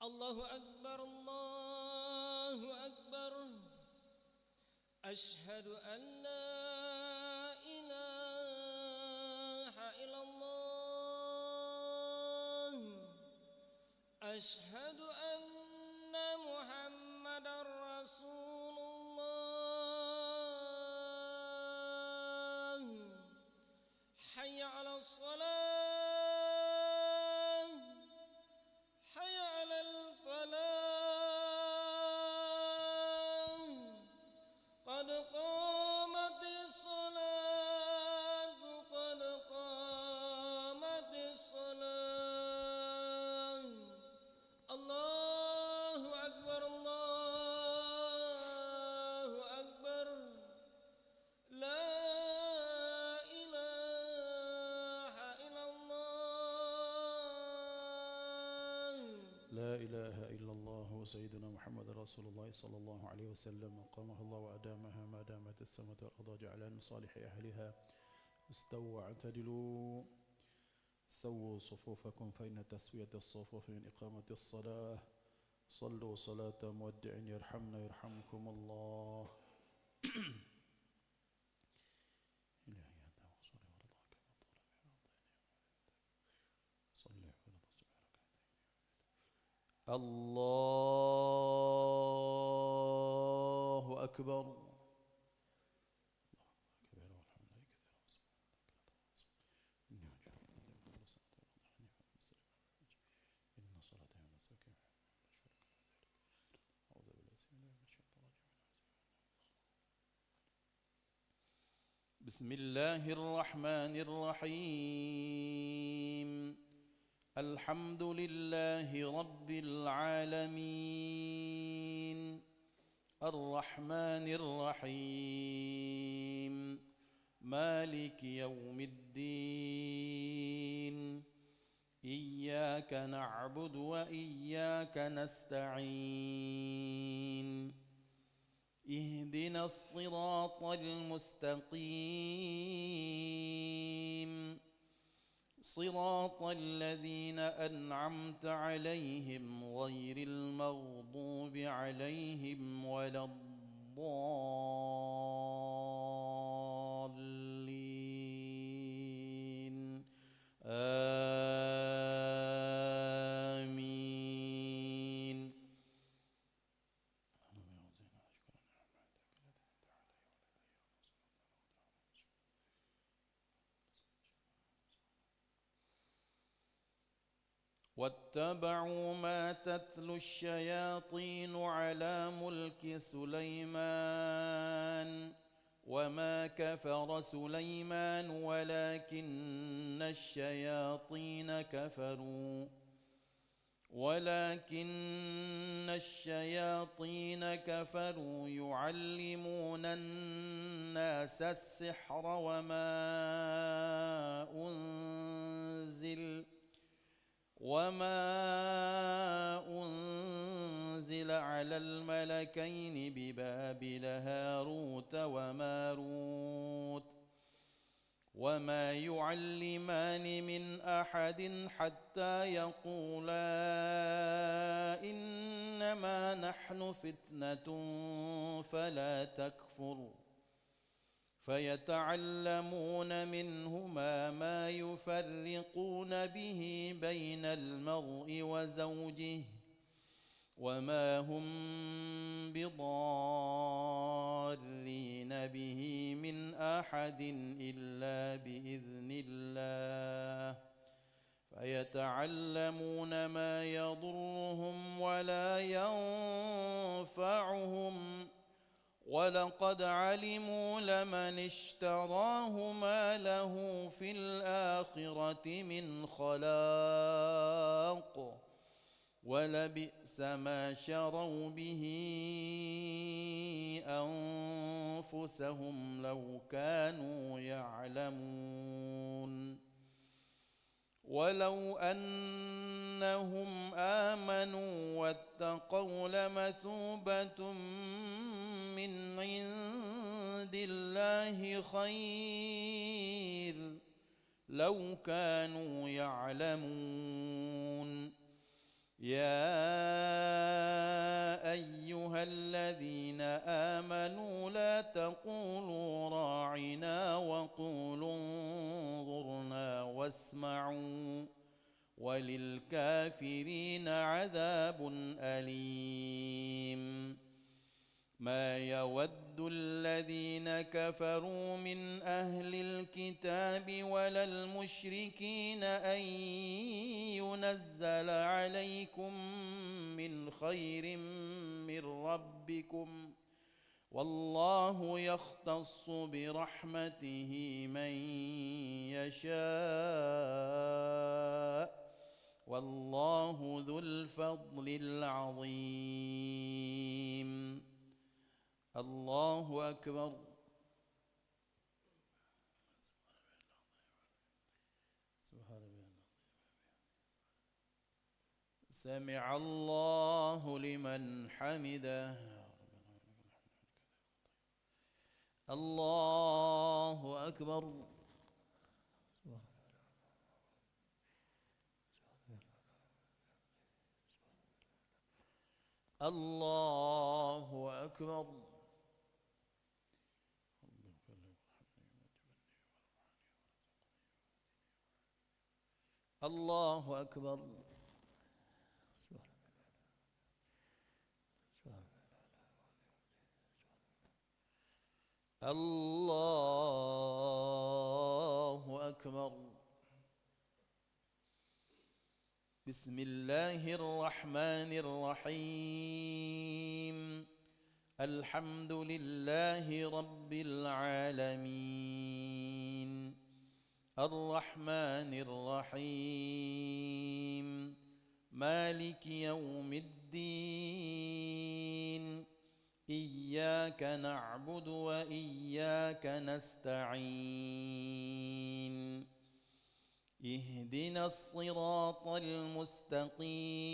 الله أكبر الله أكبر أشهد أن لا إله إلا الله أشهد أن محمدا رسول الله حي على الصلاة حي على الفلاح قد قامت الصلاة قد قامت الصلاة الله أكبر الله أكبر لا إله إلا الله لا إله إلا الله وسيدنا محمد رسول الله صلى الله عليه وسلم قامها الله وأدامها ما دامت السماء والأرض جعلها من صالح أهلها استووا واعتدلوا سووا صفوفكم فإن تسوية الصفوف من إقامة الصلاة صلوا صلاة مودع يرحمنا يرحمكم الله إلهي أنت وصلي ورضاك صلي على الله أكبر بسم الله الرحمن الرحيم الحمد لله رب العالمين الرحمن الرحيم مالك يوم الدين إياك نعبد وإياك نستعين اهدنا الصراط المستقيم صراط الذين أنعمت عليهم غير المغضوب عليهم ولا الضالين آمين واتبعوا ما تتلو الشياطين على ملك سليمان وما كفر سليمان ولكن الشياطين كفروا يعلمون الناس السحر وما أنزل على الملكين ببابل هاروت وماروت وما يعلمان من أحد حتى يقولا إنما نحن فتنة فلا تكفر فيتعلمون منهما ما يفرقون به بين المرء وزوجه وما هم بضارين به من أحد إلا بإذن الله فيتعلمون ما يضرهم ولا ينفعهم ولقد علموا لمن اشتراه ما له في الآخرة من خلاق ولبئس ما شروا به أنفسهم لو كانوا يعلمون ولو أنهم آمنوا واتقوا لمثوبة من عند الله خير لو كانوا يعلمون يا أيها الذين آمنوا لا تقولوا راعنا وقولوا انظرنا واسمعوا وللكافرين عذاب أليم ما يود الذين كفروا من أهل الكتاب ولا المشركين أن ينزل عليكم من خير من ربكم والله يختص برحمته من يشاء والله ذو الفضل العظيم الله أكبر سمع الله لمن حمده الله أكبر الله أكبر الله أكبر الله أكبر بسم الله الرحمن الرحيم الحمد لله رب العالمين الرحمن الرحيم مالك يوم الدين إياك نعبد وإياك نستعين اهدنا الصراط المستقيم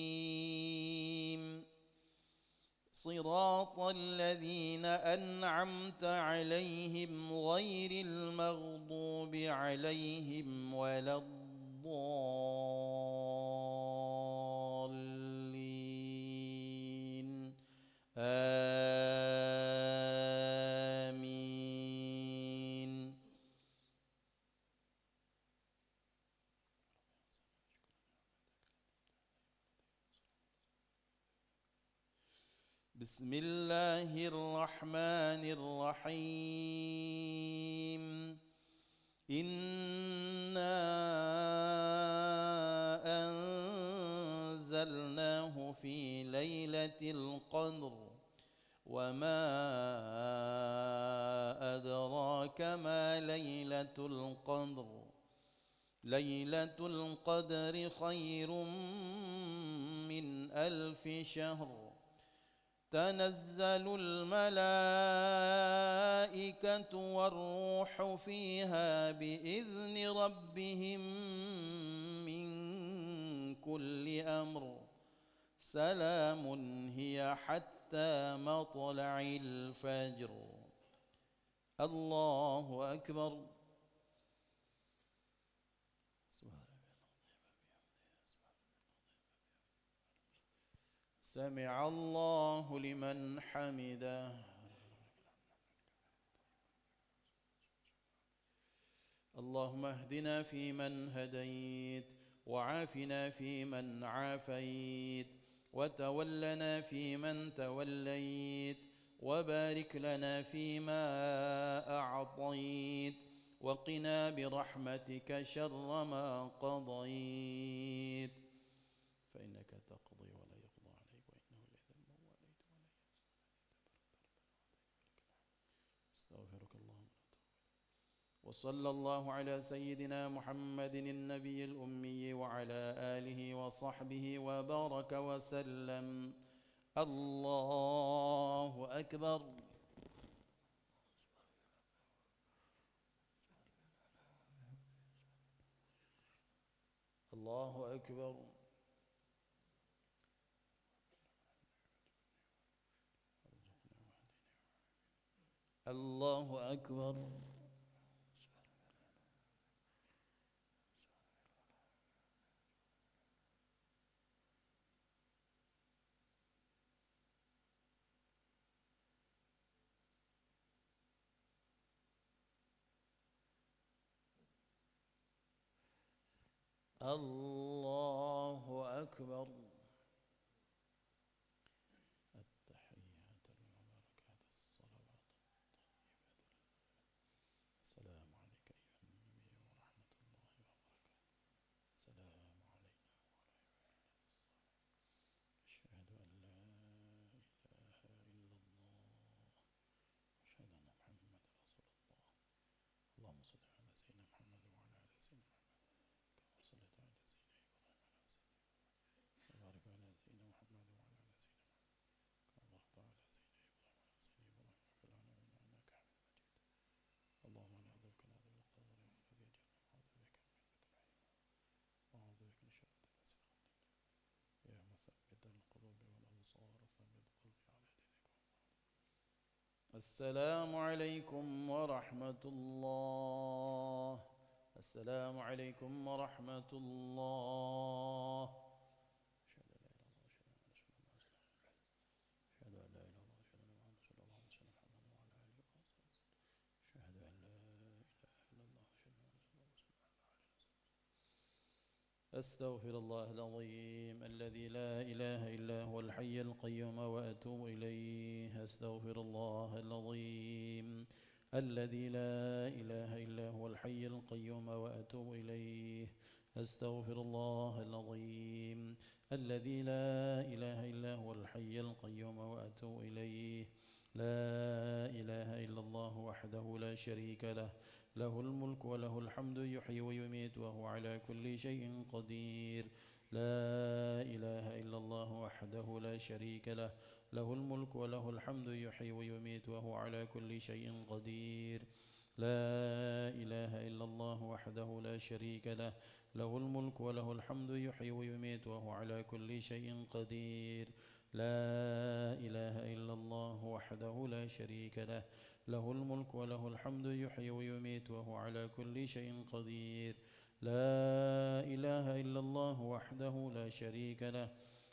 صراط الذين أنعمت عليهم غير المغضوب عليهم ولا الضالين آمين بسم الله الرحمن الرحيم إنا أنزلناه في ليلة القدر وما أدراك ما ليلة القدر ليلة القدر خير من 1000 شهر تنزل الملائكة والروح فيها بإذن ربهم من كل أمر سلام هي حتى مطلع الفجر الله أكبر سمع الله لمن حمده اللهم اهدنا فيمن هديت وعافنا فيمن عافيت وتولنا فيمن توليت وبارك لنا فيما أعطيت وقنا برحمتك شر ما قضيت فإنك تقضي ولا يقضى عليك وإنه لا يذل من واليت ولا يعز استغفرك اللهم وصلى الله على سيدنا محمد النبي الأمي وعلى آله وصحبه وبارك وسلم الله أكبر الله أكبر الله أكبر الله أكبر. التحيات المباركات الصلوات الطيبات. السلام عليك أيها النبي ورحمة الله وبركاته. السلام علينا وعلى عباد الله الصالحين. أشهد أن لا إله إلا الله وأشهد أن محمدا رسول الله. اللهم صل على سيدنا محمد وعلى آل سيدنا محمد كما صليت على سيدنا إبراهيم وعلى سيدنا وبارك على سيدنا محمد وعلى آل سيدنا محمد كما باركت على سيدنا إبراهيم وعلى سيدنا إبراهيم وفي العالمين إنك حميد مجيد. اللهم أنا أعوذ بك من عذاب القبر وعذاب جهنم وأعوذ بك من فتنة الحمام وأعوذ بك من شر الناس يا مثبت القلوب والأبصار ثبت قلبي على دينك. السلام عليكم ورحمة الله. السلام عليكم ورحمة الله. أشهد أن لا إله إلا الله أشهد أن لا إله إلا الله أشهد أن لا إله إلا الله أشهد أن محمدا وعلى آله وصحبه أشهد أن لا إله إلا الله أشهد أن محمدا أستغفر الله العظيم الذي لا إله إلا هو الحي القيوم وأتوب إليه. أستغفر الله العظيم الذي لا إله إلا هو الحي القيوم وأتوب إليه. أستغفر الله العظيم الذي لا إله إلا هو الحي القيوم وأتوب إليه. لا إله إلا الله وحده لا شريك له له الملك وله الحمد يحيي ويميت وهو على كل شيء قدير. لا إله إلا الله وحده لا شريك له له الملك وله الحمد يحيي ويميت وهو على كل شيء قدير. لا إله إلا الله وحده لا شريك له له الملك وله الحمد يحيي ويميت وهو على كل شيء قدير. لا إله إلا الله وحده لا شريك له له الملك وله الحمد يحيي ويميت وهو على كل شيء قدير. لا إله إلا الله وحده لا شريك له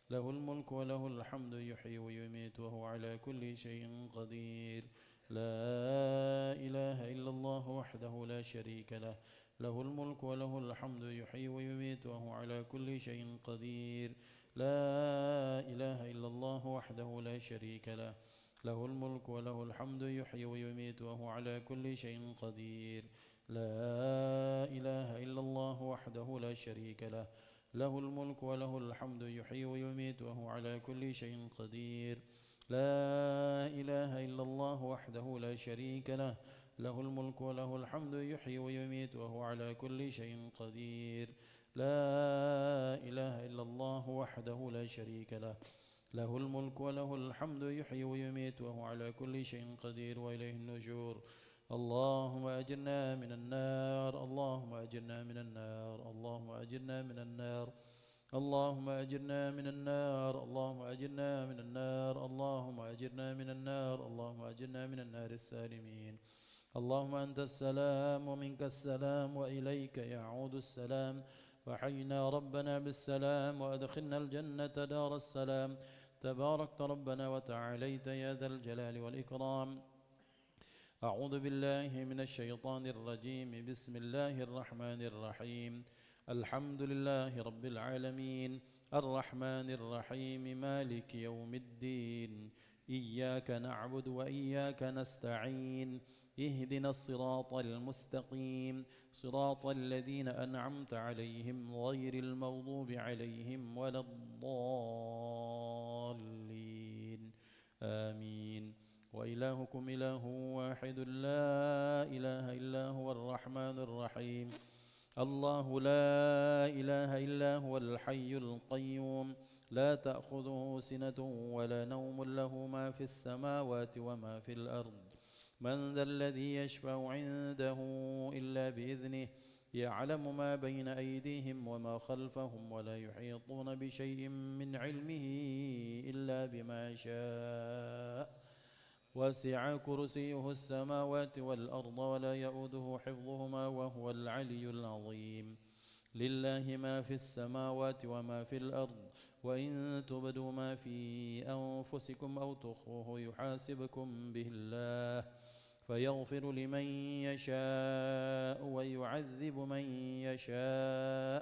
له الملك وله الحمد يحيي ويميت وهو على كل شيء قدير. لا إله إلا الله وحده لا شريك له له الملك وله الحمد يحيي ويميت وهو على كل شيء قدير. لا إله إلا الله وحده لا شريك له له الملك وله الحمد يحيي ويميت وهو على كل شيء قدير. لا إله إلا الله وحده لا شريك له له الملك وله الحمد يحيي ويميت وهو على كل شيء قدير. لا إله إلا الله وحده لا شريك له له الملك وله الحمد يحيي ويميت وهو على كل شيء قدير. لا إله إلا الله وحده لا شريك له له الملك وله الحمد يحيي ويميت وهو على كل شيء قدير وإليه النشور. اللهم أجرنا من النار اللهم أجرنا من النار اللهم أجرنا من النار اللهم أجرنا من النار اللهم أجرنا من النار اللهم أجرنا من النار اللهم أجرنا من النار السالمين. اللهم أنت السلام ومنك السلام وإليك يعود السلام. وحينا ربنا بالسلام وأدخلنا الجنة دار السلام. تباركت ربنا وتعاليت يا ذا الجلال والإكرام. أعوذ بالله من الشيطان الرجيم. بسم الله الرحمن الرحيم. الحمد لله رب العالمين الرحمن الرحيم مالك يوم الدين. إياك نعبد وإياك نستعين. اهدنا الصراط المستقيم صراط الذين أنعمت عليهم غير المغضوب عليهم ولا الضالين آمين. وإلهكم إله واحد لا إله إلا هو الرحمن الرحيم. الله لا إله إلا هو الحي القيوم لا تأخذه سنة ولا نوم له ما في السماوات وما في الأرض. من ذا الذي يشفع عنده إلا بإذنه يعلم ما بين أيديهم وما خلفهم ولا يحيطون بشيء من علمه إلا بما شاء. وسع كرسيه السماوات والأرض ولا يؤوده حفظهما وهو العلي العظيم. لله ما في السماوات وما في الأرض وإن تبدوا ما في أنفسكم أو تخفوه يحاسبكم به الله فيغفر لمن يشاء ويعذب من يشاء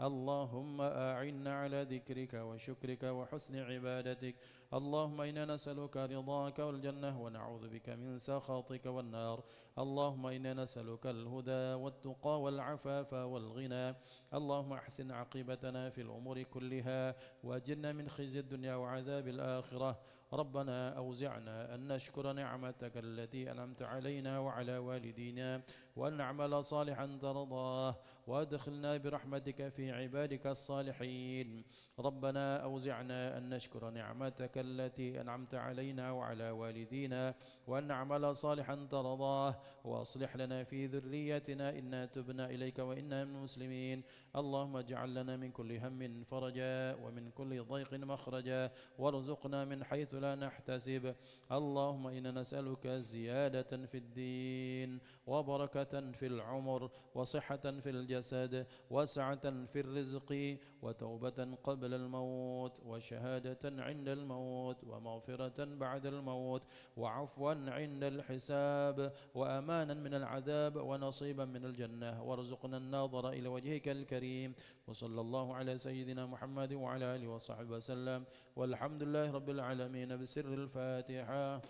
اللهم أعنا على ذكرك وشكرك وحسن عبادتك. اللهم إنا نسألك رضاك والجنة ونعوذ بك من سخطك والنار. اللهم إنا نسألك الهدى والتقى والعفاف والغنى. اللهم أحسن عاقبتنا في الأمور كلها وأجرنا من خزي الدنيا وعذاب الآخرة. ربنا أوزعنا أن نشكر نعمتك التي أنعمت علينا وعلى والدينا وأن نعمل صالحا ترضاه وأدخلنا برحمتك في عبادك الصالحين. ربنا أوزعنا أن نشكر نعمتك التي أنعمت علينا وعلى والدينا وأن نعمل صالحا ترضاه وأصلح لنا في ذريتنا إنا تبنا إليك وإنا من المسلمين. اللهم اجعل لنا من كل هم فرجا ومن كل ضيق مخرجا وارزقنا من حيث لا نحتسب. اللهم إنا نسألك زيادة في الدين وبركة في العمر وصحة في الجسد وسعة في الرزق وتوبة قبل الموت وشهادة عند الموت ومغفرة بعد الموت وعفوا عند الحساب وأمانا من العذاب ونصيبا من الجنة. وارزقنا الناظر إلى وجهك الكريم. وصلى الله على سيدنا محمد وعلى آله وصحبه وسلم والحمد لله رب العالمين بسر الفاتحة.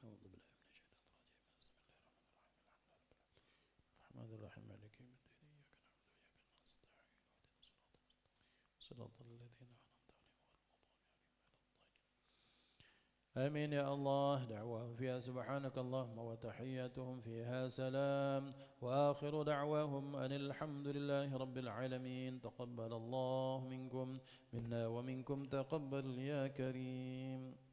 أعوذ بالله من الشيطان الرجيم. بسم الله الرحمن الرحيم. مالك يوم الدين. إياك نعبد وإياك نستعين. صراط الذين أنعمت عليهم آمين يا الله. دعواهم فيها سبحانك اللهم وتحياتهم فيها سلام وآخر دعواهم أن الحمد لله رب العالمين. تقبل الله منكم منا ومنكم تقبل يا كريم.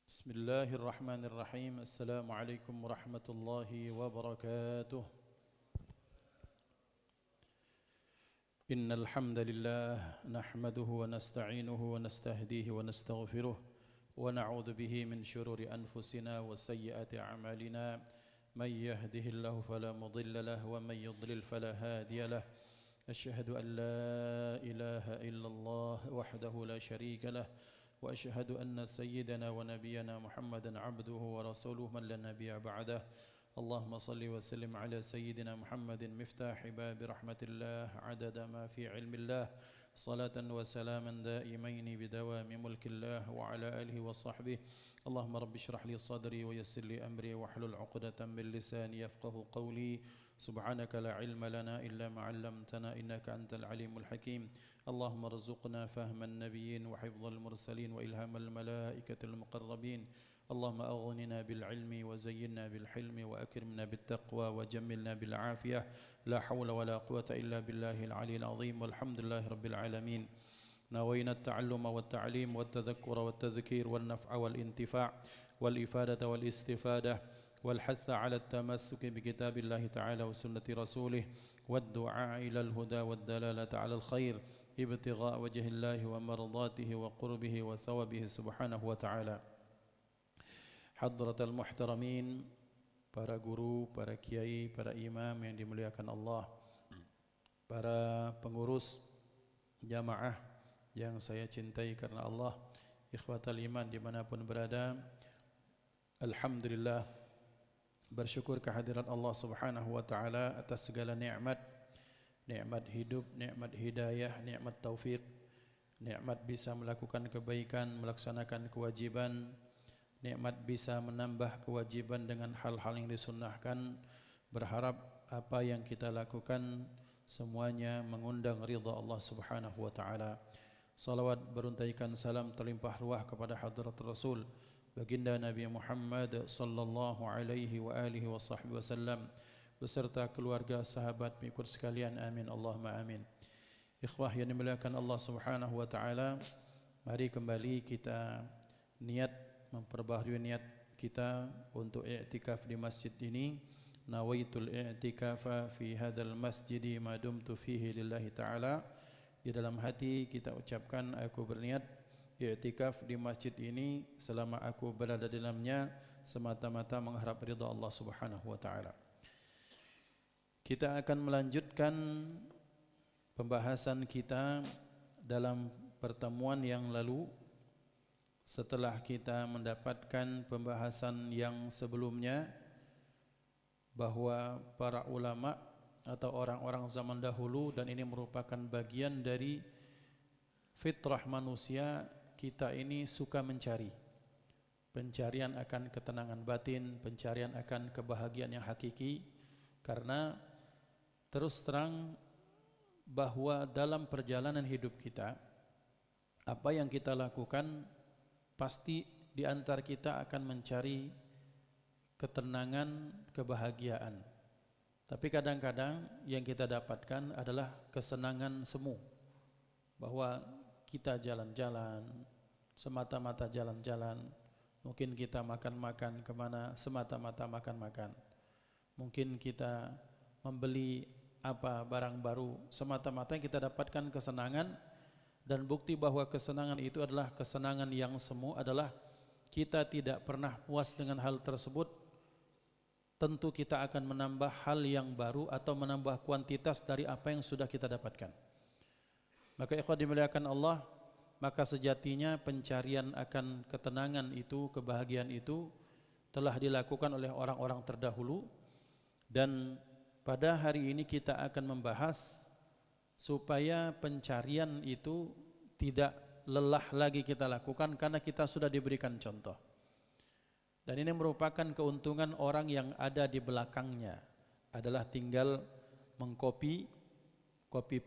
بسم الله الرحمن الرحيم. السلام عليكم ورحمة الله وبركاته. إن الحمد لله نحمده ونستعينه ونستهديه ونستغفره ونعوذ به من شرور أنفسنا وسيئات أعمالنا من يهده الله فلا مضل له ومن يضلل فلا هادي له أشهد أن لا إله إلا الله وحده لا شريك له وأشهد أن سيدنا ونبينا محمدا عبده ورسوله من لا نبي بعده اللهم صل وسلم على سيدنا محمد مفتاح باب رحمة الله عدد ما في علم الله صلاة وسلاما دائمين بدوام ملك الله وعلى آله وصحبه اللهم رب اشرح لي صدري ويسر لي أمري واحلل عقدة من لساني يفقه قولي سبحانك لا علم لنا إلا ما علمتنا إنك أنت العليم الحكيم اللهم ارزقنا فهم النبيين وحفظ المرسلين وإلهام الملائكة المقربين اللهم أغننا بالعلم وزينا بالحلم وأكرمنا بالتقوى وجملنا بالعافية لا حول ولا قوة إلا بالله العلي العظيم والحمد لله رب العالمين نوينا التعلم والتعليم والتذكر والتذكير والنفع والانتفاع والإفادة والاستفادة والحث على التمسك بكتاب الله تعالى وسنة رسوله والدعاء إلى الهدى والدلالة على الخير ابتغاء وجه الله ومرضاته وقربه وثوابه سبحانه وتعالى. Hadratal muhtaramin, para guru, para kiai, para imam yang dimuliakan Allah, para pengurus jamaah yang saya cintai karena Allah, ikhwatal iman dimanapun berada, alhamdulillah bersyukur kehadirat Allah subhanahu wa ta'ala atas segala nikmat, nikmat hidup, nikmat hidayah, nikmat taufik, nikmat bisa melakukan kebaikan, melaksanakan kewajiban, nikmat bisa menambah kewajiban dengan hal-hal yang disunnahkan. Berharap apa yang kita lakukan semuanya mengundang ridha Allah subhanahu wa ta'ala. Salawat beruntaikan salam terlimpah ruah kepada hadrat Rasul baginda Nabi Muhammad sallallahu alaihi wa alihi wa sahbihi wasallam beserta keluarga, sahabat, pengikut sekalian, amin Allahumma amin. Ikhwah yang dimuliakan Allah subhanahu wa ta'ala, mari kembali kita memperbaharui niat kita untuk i'tikaf di masjid ini. Nawaitul i'tikafa fi hadzal masjidi ma dumtu fihi lillahi ta'ala. Di dalam hati kita ucapkan, aku berniat i'tikaf di masjid ini selama aku berada di dalamnya semata-mata mengharap ridha Allah subhanahu wa ta'ala. Kita akan melanjutkan pembahasan kita dalam pertemuan yang lalu. Setelah kita mendapatkan pembahasan yang sebelumnya bahwa para ulama atau orang-orang zaman dahulu, dan ini merupakan bagian dari fitrah manusia, kita ini suka mencari, pencarian akan ketenangan batin, pencarian akan kebahagiaan yang hakiki. Karena terus terang bahwa dalam perjalanan hidup kita, apa yang kita lakukan pasti di antara kita akan mencari ketenangan, kebahagiaan. Tapi kadang-kadang yang kita dapatkan adalah kesenangan semu. Bahwa kita jalan-jalan, semata-mata jalan-jalan. Mungkin kita makan-makan kemana, semata-mata makan-makan. Mungkin kita membeli barang baru, semata-mata yang kita dapatkan kesenangan. Dan bukti bahwa kesenangan itu adalah kesenangan yang semu adalah kita tidak pernah puas dengan hal tersebut. Tentu kita akan menambah hal yang baru atau menambah kuantitas dari apa yang sudah kita dapatkan. Maka ikhwah dimuliakan Allah, maka sejatinya pencarian akan ketenangan itu, kebahagiaan itu telah dilakukan oleh orang-orang terdahulu. Dan pada hari ini kita akan membahas supaya pencarian itu tidak lelah lagi kita lakukan karena kita sudah diberikan contoh. Dan ini merupakan keuntungan orang yang ada di belakangnya, adalah tinggal copy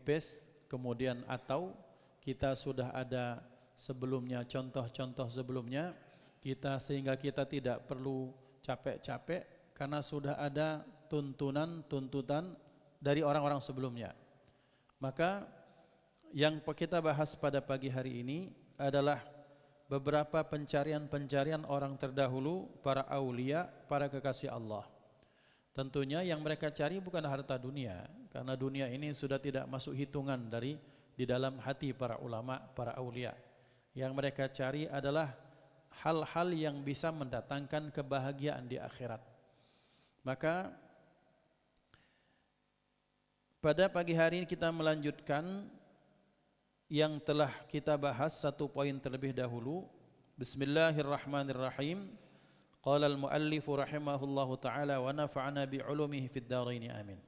paste, kemudian atau kita sudah ada sebelumnya, contoh-contoh sebelumnya kita, sehingga kita tidak perlu capek-capek karena sudah ada tuntutan dari orang-orang sebelumnya. Maka yang kita bahas pada pagi hari ini adalah beberapa pencarian-pencarian orang terdahulu, para aulia, para kekasih Allah. Tentunya yang mereka cari bukan harta dunia, karena dunia ini sudah tidak masuk hitungan di dalam hati para ulama, para aulia. Yang mereka cari adalah hal-hal yang bisa mendatangkan kebahagiaan di akhirat. Maka pada pagi hari ini kita melanjutkan yang telah kita bahas satu poin terlebih dahulu. Bismillahirrahmanirrahim. Qala al-muallif rahimahullahu taala wa nafa'ana bi 'ulumihi fid dharain amin.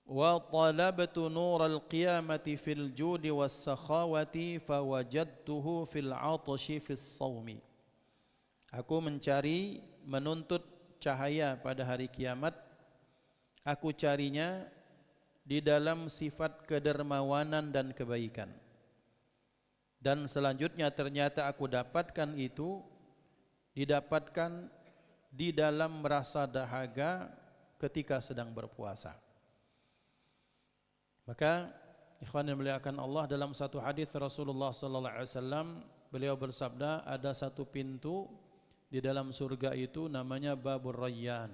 Wa talabtu nur al-qiyamati fil judi was sakhawati fawajadtuhu fil 'atashi fis shaumi. Aku mencari, menuntut cahaya pada hari kiamat. Aku carinya di dalam sifat kedermawanan dan kebaikan. Dan selanjutnya ternyata aku dapatkan itu didapatkan di dalam merasa dahaga ketika sedang berpuasa. Maka ikhwan yang dimuliakan Allah, dalam satu hadis Rasulullah sallallahu alaihi wasallam beliau bersabda, ada satu pintu di dalam surga itu namanya Babur Rayyan.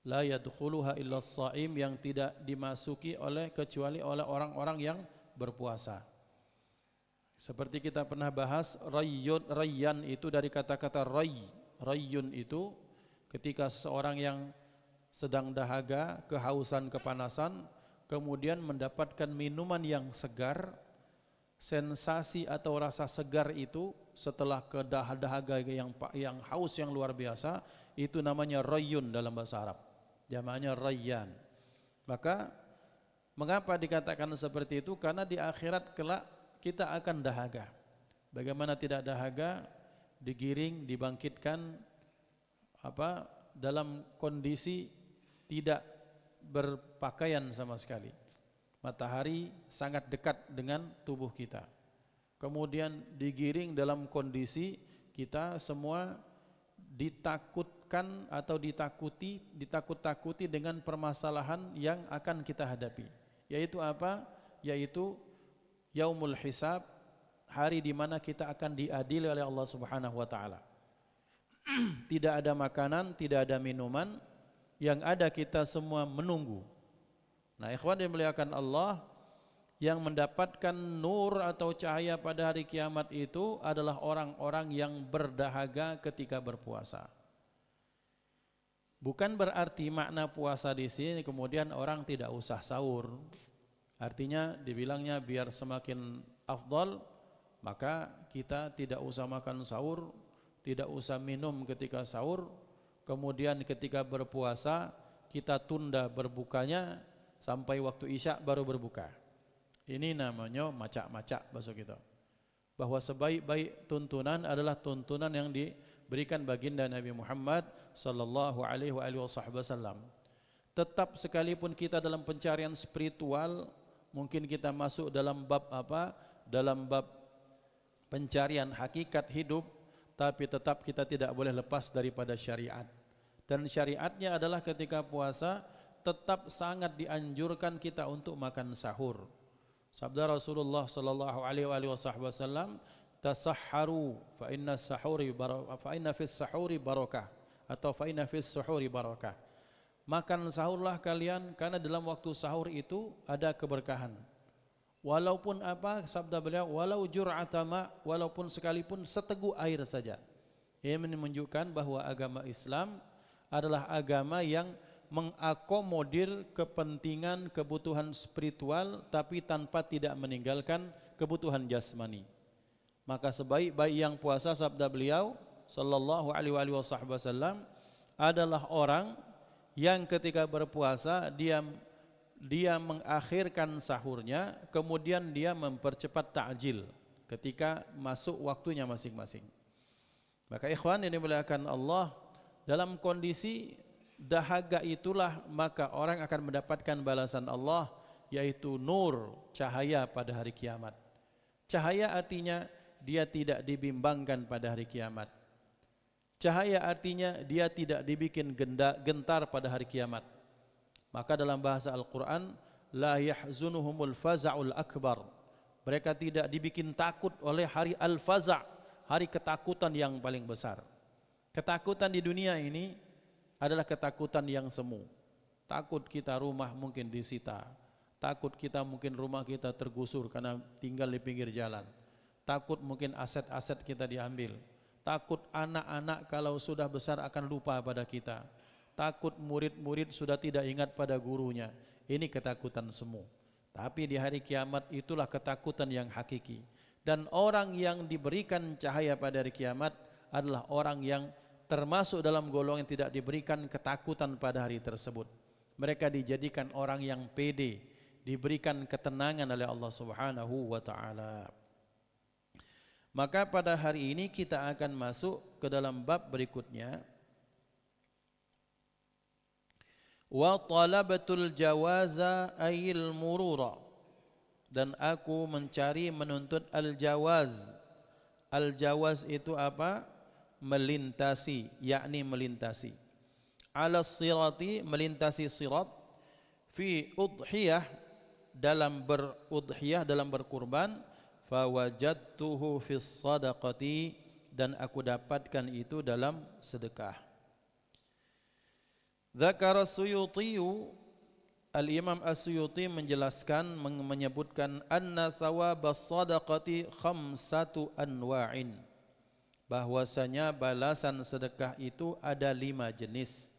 La yadkhuluha illa as-shaim, yang tidak dimasuki kecuali oleh orang-orang yang berpuasa. Seperti kita pernah bahas, Rayyan itu dari kata-kata Rayyun itu ketika seseorang yang sedang dahaga, kehausan, kepanasan, kemudian mendapatkan minuman yang segar, sensasi atau rasa segar itu setelah dahaga yang haus yang luar biasa, itu namanya Rayyun dalam bahasa Arab. Jamaknya Rayyan. Maka mengapa dikatakan seperti itu? Karena di akhirat kelak kita akan dahaga. Bagaimana tidak dahaga? Digiring, dibangkitkan dalam kondisi tidak berpakaian sama sekali. Matahari sangat dekat dengan tubuh kita. Kemudian digiring dalam kondisi kita semua ditakutkan atau ditakut-takuti dengan permasalahan yang akan kita hadapi. Yaitu apa? Yaitu Yaumul Hisab, hari di mana kita akan diadili oleh Allah Subhanahu wa taala. Tidak ada makanan, tidak ada minuman, yang ada kita semua menunggu. Nah, ikhwan dimuliakan Allah, yang mendapatkan nur atau cahaya pada hari kiamat itu adalah orang-orang yang berdahaga ketika berpuasa. Bukan berarti makna puasa di sini kemudian orang tidak usah sahur. Artinya dibilangnya biar semakin afdal, maka kita tidak usah makan sahur, tidak usah minum ketika sahur, kemudian ketika berpuasa kita tunda berbukanya sampai waktu isya baru berbuka. Ini namanya macak-macak bahasa kita. Bahwa sebaik-baik tuntunan adalah tuntunan yang diberikan baginda Nabi Muhammad sallallahu alaihi wasallam. Tetap sekalipun kita dalam pencarian spiritual, mungkin kita masuk dalam bab dalam bab pencarian hakikat hidup, tapi tetap kita tidak boleh lepas daripada syariat. Dan syariatnya adalah ketika puasa tetap sangat dianjurkan kita untuk makan sahur. Sabda Rasulullah sallallahu alaihi wasallam, tasahharu fa inna fis sahuri barakah atau fa inna fis suhuri barakah. Makan sahurlah kalian karena dalam waktu sahur itu ada keberkahan. Walaupun sabda beliau, walau jur'atama, walaupun sekalipun seteguk air saja. Ini menunjukkan bahwa agama Islam adalah agama yang mengakomodir kepentingan kebutuhan spiritual tapi tanpa tidak meninggalkan kebutuhan jasmani. Maka sebaik-baik yang puasa, sabda beliau sallallahu alaihi wasallam, adalah orang yang ketika berpuasa dia mengakhirkan sahurnya, kemudian dia mempercepat ta'jil ketika masuk waktunya masing-masing. Maka ikhwan yang dimuliakan Allah, dalam kondisi dahaga itulah maka orang akan mendapatkan balasan Allah, yaitu nur, cahaya pada hari kiamat. Cahaya artinya dia tidak dibimbangkan pada hari kiamat. Cahaya artinya dia tidak dibikin gentar pada hari kiamat. Maka dalam bahasa Al-Quran, la yahzunuhumul faza'ul akbar. Mereka tidak dibikin takut oleh hari al-faza', hari ketakutan yang paling besar. Ketakutan di dunia ini adalah ketakutan yang semu. Takut kita rumah mungkin disita, takut kita mungkin rumah kita tergusur karena tinggal di pinggir jalan, takut mungkin aset-aset kita diambil, takut anak-anak kalau sudah besar akan lupa pada kita, takut murid-murid sudah tidak ingat pada gurunya. Ini ketakutan semu. Tapi di hari kiamat itulah ketakutan yang hakiki. Dan orang yang diberikan cahaya pada hari kiamat adalah orang yang termasuk dalam golongan yang tidak diberikan ketakutan pada hari tersebut. Mereka dijadikan orang yang pede, diberikan ketenangan oleh Allah Subhanahu wa taala. Maka pada hari ini kita akan masuk ke dalam bab berikutnya. Wa talabatul jawaza ayil murura, dan aku mencari menuntut al-jawaz. Al-jawaz itu apa? Melintasi, yakni melintasi. Ala sirati, melintasi sirat. Fi udhiyah, dalam berudhiyah, dalam berkurban. Fawajadtuhu fis sadaqati, dan aku dapatkan itu dalam sedekah. Dzakara Suyutiyu, Al-Imam As-Suyuti menjelaskan, menyebutkan anna thawabas sadaqati khamsatu anwa'in, bahwasanya balasan sedekah itu ada 5 jenis.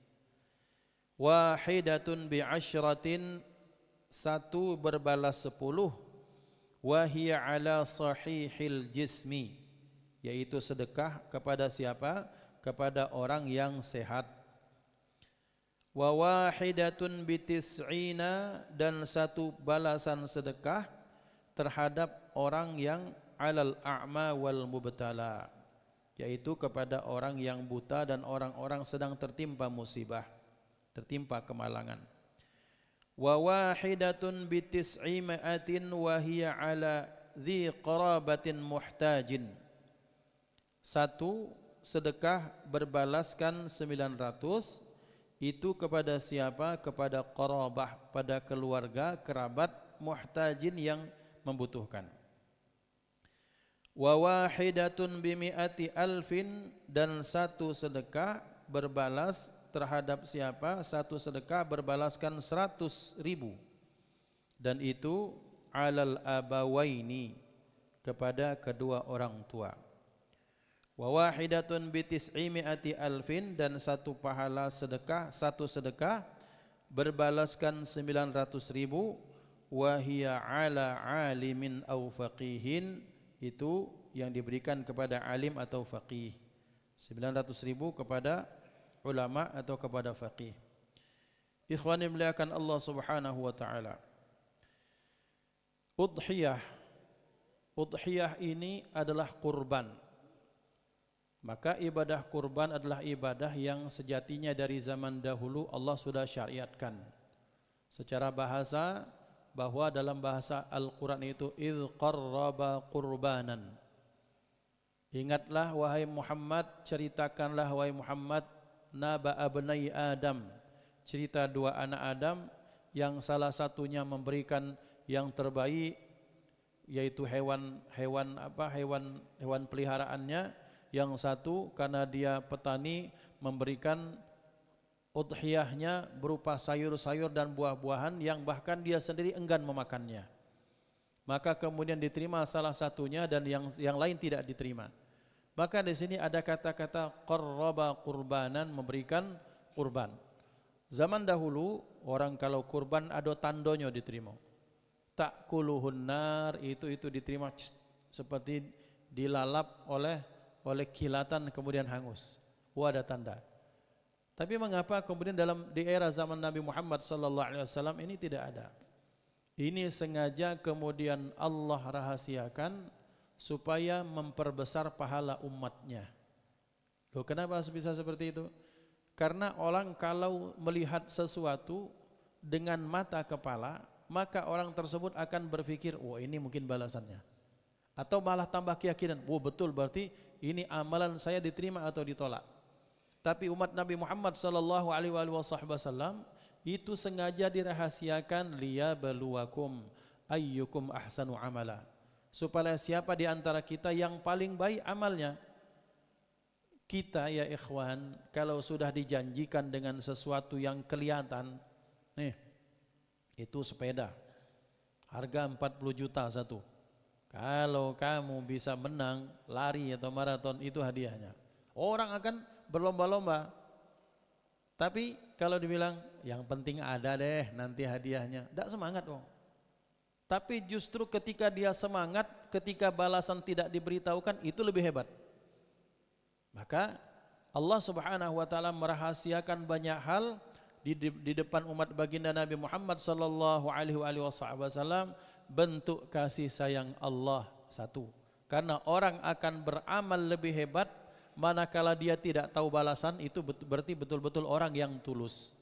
Wahidatun bi'asyratin, satu berbalas 10. Wahiya ala sahihil jismi, yaitu sedekah kepada siapa? Kepada orang yang sehat. Wa wahidatun bitis'ina, dan satu balasan sedekah terhadap orang yang alal a'ma wal mubtala, yaitu kepada orang yang buta dan orang-orang sedang tertimpa musibah, tertimpa kemalangan. Wa wahidatun bitis'ima'atin wa hiya ala dhi qarabatin muhtajin, satu sedekah berbalaskan 900, itu kepada siapa? Kepada qarabah, pada keluarga, kerabat, muhtajin yang membutuhkan. Wa wahidatun bimi'ati alfin, dan satu sedekah berbalas terhadap siapa? Satu sedekah berbalaskan 100.000, dan itu alal abawaini, kepada kedua orang tua. Wa wahidatun bitis'imi'ati alfin, dan satu pahala sedekah, satu sedekah berbalaskan 900.000. Wa hiya ala alimin au faqihin, itu yang diberikan kepada alim atau faqih. 900.000 kepada ulama atau kepada faqih. Ikhwani muliakan Allah Subhanahu wa taala. Udhiyah, udhiyah ini adalah kurban. Maka ibadah kurban adalah ibadah yang sejatinya dari zaman dahulu Allah sudah syariatkan. Secara bahasa, bahwa dalam bahasa Al-Quran itu idh qarraba qurbanan. Ingatlah wahai Muhammad, ceritakanlah wahai Muhammad, naba abnai Adam, cerita 2 anak Adam yang salah satunya memberikan yang terbaik, yaitu hewan peliharaannya. Yang satu karena dia petani memberikan udhiyahnya berupa sayur-sayur dan buah-buahan yang bahkan dia sendiri enggan memakannya. Maka kemudian diterima salah satunya dan yang lain tidak diterima. Maka di sini ada kata-kata qarraba qurbanan, memberikan kurban. Zaman dahulu orang kalau kurban ada tandonya diterima. Ta'kuluhun nar, itu diterima seperti dilalap oleh kilatan kemudian hangus. Ada tanda. Tapi mengapa kemudian di era zaman Nabi Muhammad sallallahu alaihi wasallam ini tidak ada? Ini sengaja kemudian Allah rahasiakan supaya memperbesar pahala umatnya. Loh, kenapa bisa seperti itu? Karena orang kalau melihat sesuatu dengan mata kepala, maka orang tersebut akan berpikir, wah ini mungkin balasannya. Atau malah tambah keyakinan, wah betul berarti ini amalan saya diterima atau ditolak. Tapi umat Nabi Muhammad sallallahu alaihi wasallam itu sengaja dirahasiakan liyabluwakum ayyukum ahsanu amala, supaya siapa di antara kita yang paling baik amalnya. Kita ya ikhwan, kalau sudah dijanjikan dengan sesuatu yang kelihatan, nih, itu sepeda, harga 40 juta satu. Kalau kamu bisa menang, lari atau maraton, itu hadiahnya. Orang akan berlomba-lomba. Tapi kalau dibilang, yang penting ada deh nanti hadiahnya, tidak semangat dong. Tapi justru ketika dia semangat, ketika balasan tidak diberitahukan, itu lebih hebat. Maka Allah Subhanahu wa taala merahasiakan banyak hal di depan umat baginda Nabi Muhammad sallallahu alaihi wasallam, bentuk kasih sayang Allah satu. Karena orang akan beramal lebih hebat manakala dia tidak tahu balasan, itu berarti betul-betul orang yang tulus.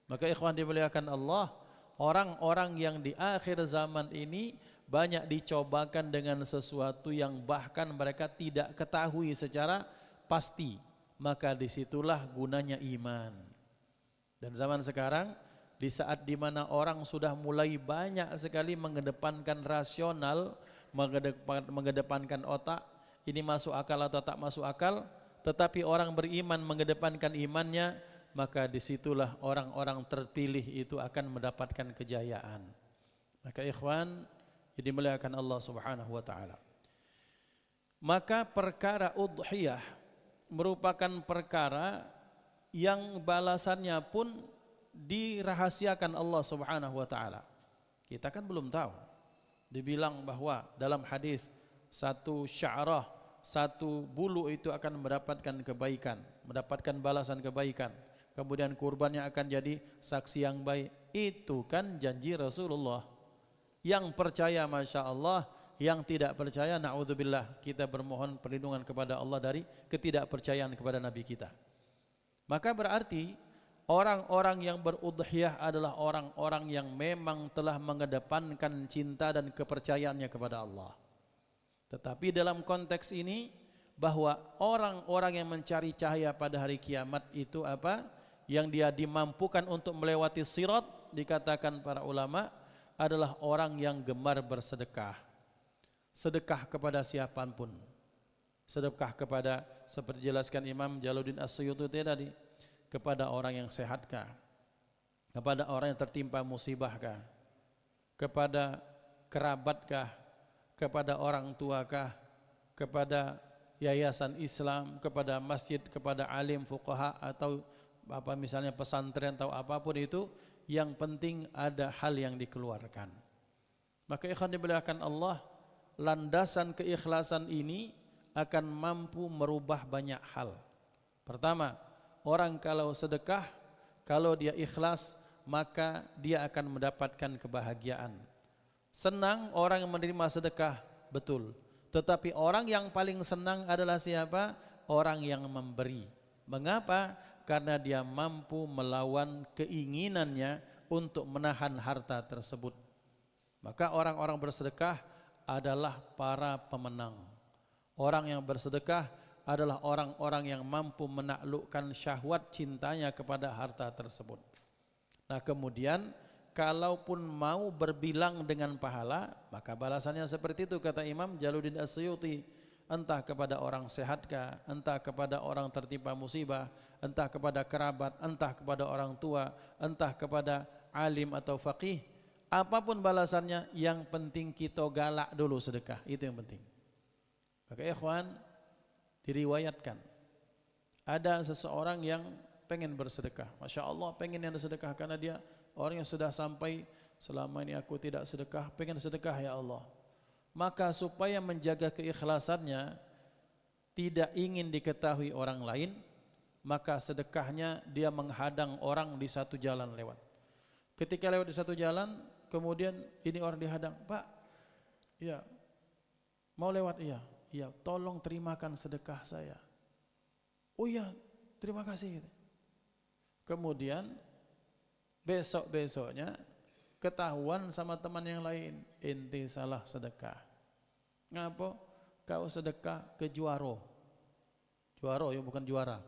Maka ikhwan dimuliakan Allah, orang-orang yang di akhir zaman ini banyak dicobakan dengan sesuatu yang bahkan mereka tidak ketahui secara pasti, maka disitulah gunanya iman. Dan zaman sekarang, di saat dimana orang sudah mulai banyak sekali mengedepankan rasional, mengedepankan otak, ini masuk akal atau tak masuk akal, tetapi orang beriman mengedepankan imannya, maka disitulah orang-orang terpilih itu akan mendapatkan kejayaan. Maka ikhwan, dimuliakan Allah Subhanahu wa taala. Maka perkara udhiyah merupakan perkara yang balasannya pun dirahasiakan Allah Subhanahu wa taala. Kita kan belum tahu. Dibilang bahwa dalam hadis satu sya'rah, satu bulu itu akan mendapatkan kebaikan, mendapatkan balasan kebaikan. Kemudian kurbannya akan jadi saksi yang baik. Itu kan janji Rasulullah. Yang percaya Masya Allah, yang tidak percaya na'udzubillah, kita bermohon perlindungan kepada Allah dari ketidakpercayaan kepada Nabi kita. Maka berarti orang-orang yang berudhiyah adalah orang-orang yang memang telah mengedepankan cinta dan kepercayaannya kepada Allah. Tetapi dalam konteks ini, bahwa orang-orang yang mencari cahaya pada hari kiamat itu apa? Yang dia dimampukan untuk melewati sirat, dikatakan para ulama, adalah orang yang gemar bersedekah. Sedekah kepada siapapun. Sedekah kepada, seperti jelaskan Imam Jalaluddin As-Suyuti tadi, kepada orang yang sehatkah, kepada orang yang tertimpa musibahkah, kepada kerabatkah, kepada orang tuakah, kepada yayasan Islam, kepada masjid, kepada alim fuqaha, atau apa misalnya pesantren atau apapun itu, yang penting ada hal yang dikeluarkan. Maka ikhwan dimuliakan Allah, landasan keikhlasan ini akan mampu merubah banyak hal. Pertama, orang kalau sedekah, kalau dia ikhlas, maka dia akan mendapatkan kebahagiaan. Senang orang yang menerima sedekah, betul. Tetapi orang yang paling senang adalah siapa? Orang yang memberi. Mengapa? Karena dia mampu melawan keinginannya untuk menahan harta tersebut. Maka orang-orang bersedekah adalah para pemenang. Orang yang bersedekah adalah orang-orang yang mampu menaklukkan syahwat cintanya kepada harta tersebut. Nah kemudian, kalaupun mau berbilang dengan pahala, maka balasannya seperti itu kata Imam Jalaluddin As-Suyuti. Entah kepada orang sehatkah, entah kepada orang tertimpa musibah, entah kepada kerabat, entah kepada orang tua, entah kepada alim atau faqih, apapun balasannya, yang penting kita galak dulu sedekah, itu yang penting. Maka ikhwan, diriwayatkan ada seseorang yang pengen bersedekah, Masya Allah pengen yang bersedekah, karena dia orang yang sudah sampai, selama ini aku tidak sedekah, pengen sedekah ya Allah. Maka supaya menjaga keikhlasannya, tidak ingin diketahui orang lain, maka sedekahnya dia menghadang orang di satu jalan lewat. Ketika lewat di satu jalan, kemudian ini orang dihadang, Pak, ya mau lewat, iya, tolong terimakan sedekah saya. Oh iya, terima kasih. Kemudian besok-besoknya ketahuan sama teman yang lain, ente salah sedekah. Ngapa? Kau sedekah ke juaro. Juaro ya, bukan juara.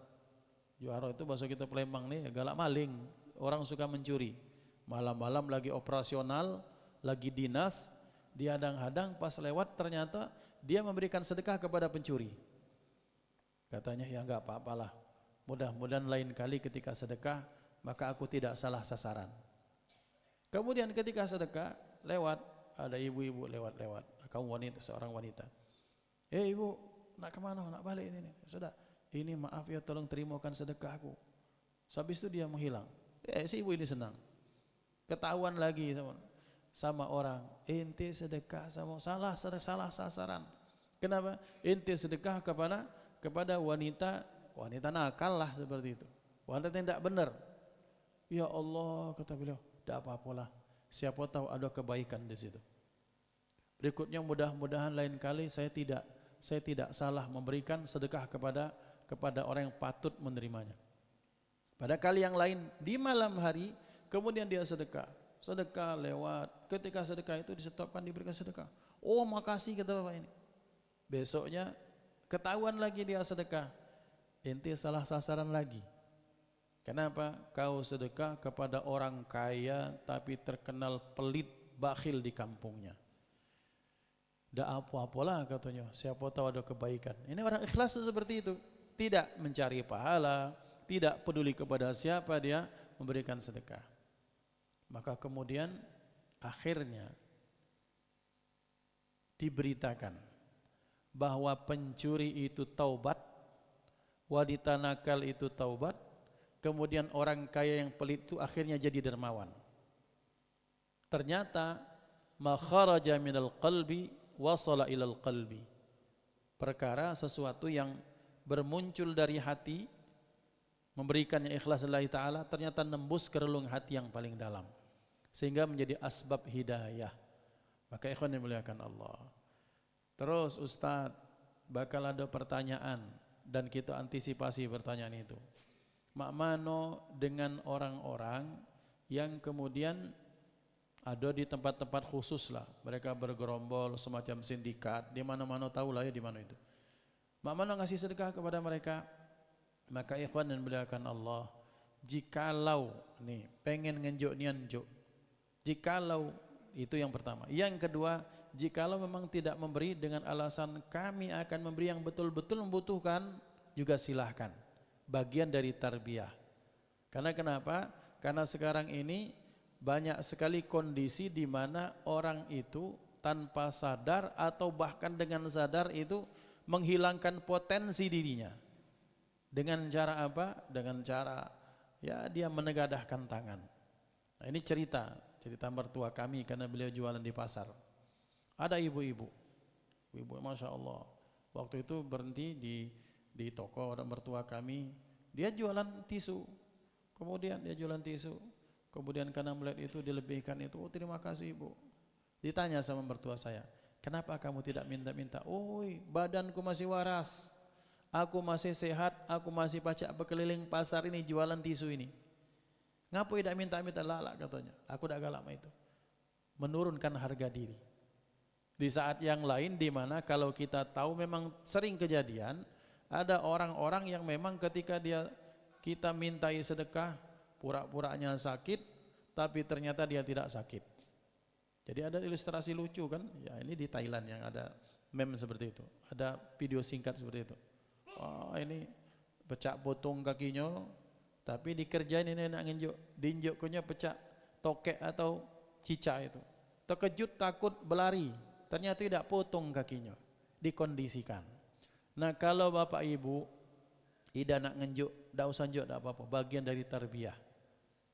Juaro itu bahasa kita Palembang nih, galak maling. Orang suka mencuri. Malam-malam lagi operasional, lagi dinas, dihadang-hadang, pas lewat ternyata dia memberikan sedekah kepada pencuri. Katanya ya enggak apa-apalah. Mudah-mudahan lain kali ketika sedekah maka aku tidak salah sasaran. Kemudian ketika sedekah lewat, ada ibu-ibu lewat-lewat, kaum wanita, seorang wanita. Ibu, nak kemana? Nak balik ini. Sudah, ini maaf ya, tolong terimakan sedekahku. Habis itu dia menghilang. Si ibu ini senang. Ketahuan lagi sama orang, ente sedekah sama salah sasaran. Kenapa? Ente sedekah kepada wanita nakal lah seperti itu. Wanita yang tidak benar. Ya Allah, kata beliau, tidak apa-apalah. Siapa tahu ada kebaikan di situ. Berikutnya mudah-mudahan lain kali saya tidak salah memberikan sedekah kepada orang yang patut menerimanya. Pada kali yang lain di malam hari kemudian dia sedekah lewat. Ketika sedekah itu disetopkan, diberikan sedekah. Oh makasih, kata bapak ini. Besoknya ketahuan lagi dia sedekah. Ente salah sasaran lagi. Kenapa? Kau sedekah kepada orang kaya tapi terkenal pelit, bakhil di kampungnya. Tidak apa-apalah katanya, siapa tahu ada kebaikan. Ini orang ikhlas seperti itu. Tidak mencari pahala, tidak peduli kepada siapa, dia memberikan sedekah. Maka kemudian akhirnya diberitakan bahwa pencuri itu taubat, wanita nakal itu taubat, kemudian orang kaya yang pelit itu akhirnya jadi dermawan. Ternyata ma kharaja minal qalbi wasala ilal qalbi. Perkara sesuatu yang bermuncul dari hati, memberikannya ikhlas lillahi ta'ala, ternyata nembus ke relung hati yang paling dalam, sehingga menjadi asbab hidayah. Maka ikhwan yang dimuliakan Allah, terus Ustadz bakal ada pertanyaan dan kita antisipasi pertanyaan itu. Mak mano dengan orang-orang yang kemudian ada di tempat-tempat khusus lah, mereka bergerombol semacam sindikat, di mana-mana tahu lah ya di mana itu. Mak mano ngasih sedekah kepada mereka. Maka ikhwan dan dimuliakan Allah, jikalau nih pengen ngenjuk nianjuk, jikalau itu yang pertama. Yang kedua, jikalau memang tidak memberi dengan alasan kami akan memberi yang betul-betul membutuhkan, juga silahkan. Bagian dari tarbiyah. Karena kenapa? Karena sekarang ini banyak sekali kondisi di mana orang itu tanpa sadar atau bahkan dengan sadar itu menghilangkan potensi dirinya. Dengan cara apa? Dengan cara ya dia menegadahkan tangan. Nah, ini cerita mertua kami karena beliau jualan di pasar. Ada ibu Masya Allah. Waktu itu berhenti di toko orang mertua kami, dia jualan tisu. Kemudian dia jualan tisu. Kemudian karena melihat itu dilebihkan itu, oh terima kasih ibu. Ditanya sama mertua saya, kenapa kamu tidak minta-minta? Oi, badanku masih waras. Aku masih sehat, aku masih pacak berkeliling pasar ini jualan tisu ini. Ngapa tidak minta-minta? Lala katanya, aku tidak galak itu. Menurunkan harga diri. Di saat yang lain di mana kalau kita tahu memang sering kejadian, ada orang-orang yang memang ketika kita mintai sedekah, pura-puranya sakit, tapi ternyata dia tidak sakit. Jadi ada ilustrasi lucu kan, ya ini di Thailand yang ada meme seperti itu, ada video singkat seperti itu. Oh ini pecah potong kakinya, tapi dikerjain ini nak nginjuk, diinjuknya pecah tokek atau cicak itu. Terkejut takut berlari, ternyata tidak potong kakinya, dikondisikan. Nah kalau bapak ibu tidak nak nginjuk, tidak usah nginjuk, tidak apa-apa, bagian dari tarbiyah.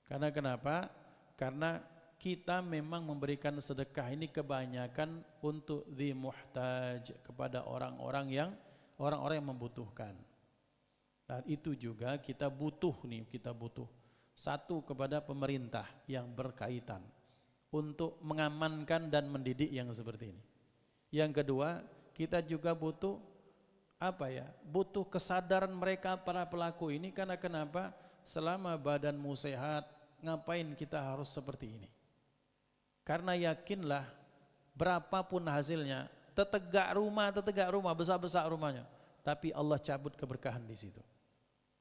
Karena kenapa? Karena kita memang memberikan sedekah ini kebanyakan untuk dzi muhtaj, kepada orang-orang yang membutuhkan. Dan itu juga kita butuh satu kepada pemerintah yang berkaitan untuk mengamankan dan mendidik yang seperti ini. Yang kedua, kita juga butuh butuh kesadaran mereka para pelaku ini. Karena kenapa? Selama badanmu sehat, ngapain kita harus seperti ini? Karena yakinlah berapapun hasilnya, tetegak rumah, besar-besar rumahnya, tapi Allah cabut keberkahan di situ.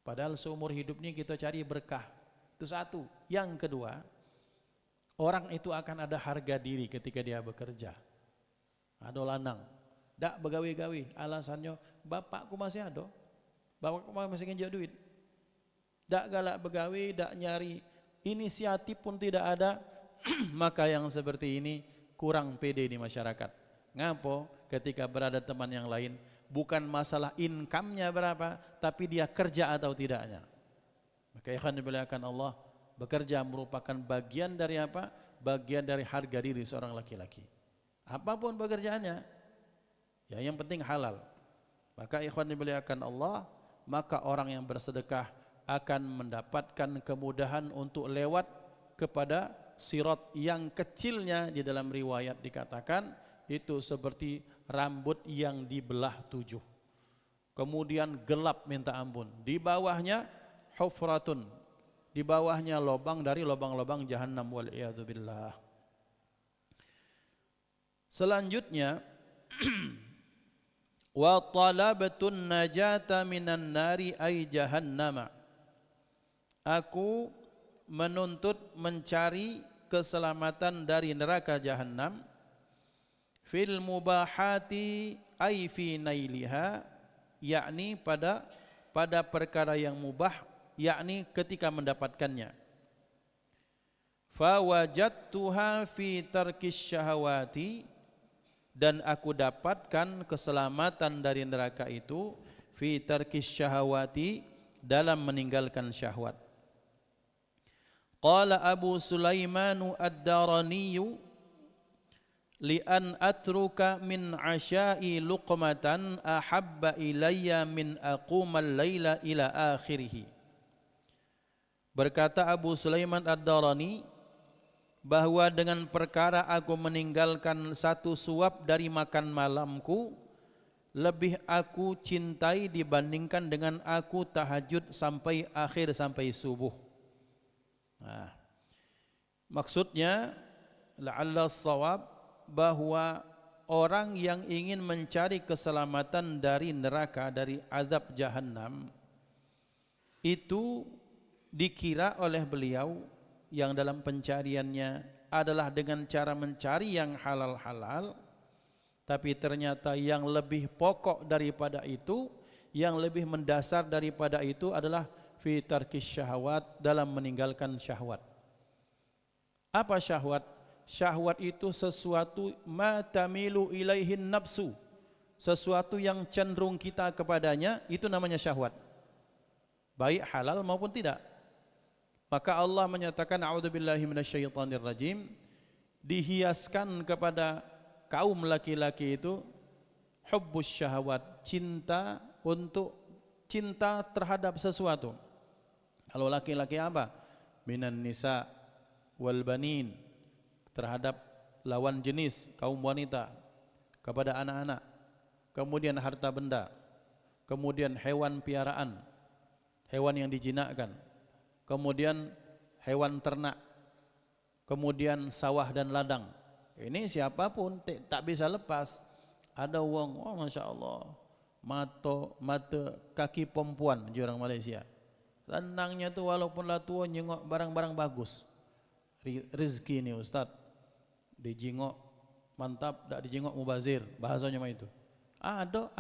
Padahal seumur hidupnya kita cari berkah. Itu satu. Yang kedua, orang itu akan ada harga diri ketika dia bekerja. Ada lanang, dak begawi-gawi, alasannya bapakku masih ada. Bapak masih nginjak duit. Dak galak begawe, dak nyari inisiatif pun tidak ada, maka yang seperti ini kurang pede di masyarakat. Ngapo? Ketika berada teman yang lain, bukan masalah income-nya berapa, tapi dia kerja atau tidaknya. Maka ikhwan dimuliakan Allah, bekerja merupakan bagian dari apa? Bagian dari harga diri seorang laki-laki. Apapun pekerjaannya, ya yang penting halal. Maka ikhwan dimuliakan Allah, maka orang yang bersedekah akan mendapatkan kemudahan untuk lewat kepada sirat yang kecilnya. Di dalam riwayat dikatakan itu seperti rambut yang dibelah 7, kemudian gelap minta ampun, di bawahnya hufratun, di bawahnya lubang dari lubang-lubang jahannam, wal iyadu billah. Selanjutnya wa talabtun najata minan nari ay jahannama, aku menuntut mencari keselamatan dari neraka jahannam, fil mubahati ay fi nailiha, yakni pada perkara yang mubah, yakni ketika mendapatkannya. Fa wajadtuha fi tarkis syahawati, dan aku dapatkan keselamatan dari neraka itu fi tarkis syahawati, dalam meninggalkan syahwat. Qala Abu Sulaiman ad-Daraniyu li an atruka min asya'i luqmatan ahabba ilayya min aqumal laila ila akhirih. Berkata Abu Sulaiman ad-Darani, bahwa dengan perkara aku meninggalkan satu suap dari makan malamku, lebih aku cintai dibandingkan dengan aku tahajud sampai akhir, sampai subuh. Nah, maksudnya la'alla shawab, bahwa orang yang ingin mencari keselamatan dari neraka, dari azab jahannam, itu dikira oleh beliau yang dalam pencariannya adalah dengan cara mencari yang halal-halal, tapi ternyata yang lebih pokok daripada itu, yang lebih mendasar daripada itu adalah fi tarkis syahwat, dalam meninggalkan syahwat. Apa syahwat? Syahwat itu sesuatu ma tamilu ilaihin nafsu, sesuatu yang cenderung kita kepadanya, itu namanya syahwat, baik halal maupun tidak. Maka Allah menyatakan a'udzubillahi minasyaitonir rajim, dihiaskan kepada kaum laki-laki itu hubbus syahwat, cinta terhadap sesuatu. Kalau laki-laki apa? Minan nisa wal banin, terhadap lawan jenis kaum wanita, kepada anak-anak, kemudian harta benda, kemudian hewan piaraan, hewan yang dijinakkan, kemudian hewan ternak, kemudian sawah dan ladang. Ini siapapun tak bisa lepas. Ada wong, oh masya Allah, mata kaki perempuan di orang Malaysia. Tenangnya tu walaupun lah tua nyengok barang-barang bagus. Rezeki ni Ustaz, dijengok mantap, tak dijengok mubazir, bahasanya mah itu. Ada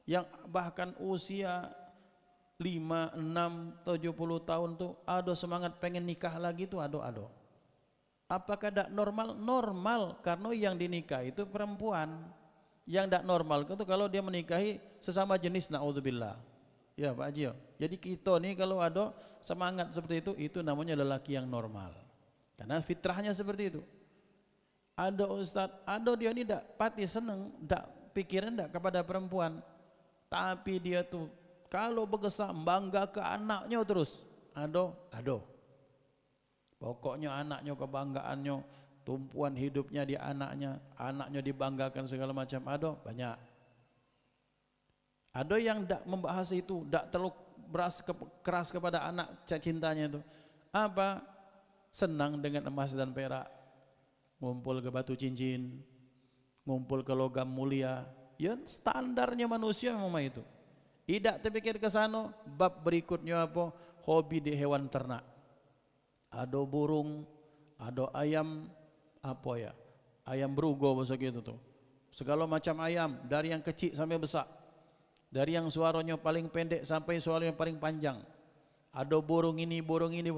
yang bahkan usia 5, 6, 70 tahun tuh ada semangat pengen nikah lagi tuh, ada. Apakah tak normal? Normal, karena yang dinikah itu perempuan. Yang tak normal itu kalau dia menikahi sesama jenis, naudzubillah. Ya Pak Haji. Jadi kita nih kalau ada semangat seperti itu namanya lelaki yang normal. Karena fitrahnya seperti itu. Ada Ustaz, ada dia ni tak pati senang, tak pikiran tak kepada perempuan, tapi dia tuh kalau bergesah bangga ke anaknya terus. Ada. Pokoknya anaknya kebanggaannya, tumpuan hidupnya di anaknya dibanggakan segala macam. Ada banyak. Ada yang tak membahas itu, tak terlalu keras kepada anak cintanya itu. Apa? Senang dengan emas dan perak, ngumpul ke batu cincin, ngumpul ke logam mulia. Ya standarnya manusia memang itu. Tidak terpikir ke sana. Bab berikutnya apa? Hobi di hewan ternak. Ada burung, ada ayam, apa ya? Ayam berugo bahasa gitu tuh. Segala macam ayam, dari yang kecil sampai besar. Dari yang suaranya paling pendek sampai suaranya paling panjang. Ada burung ini,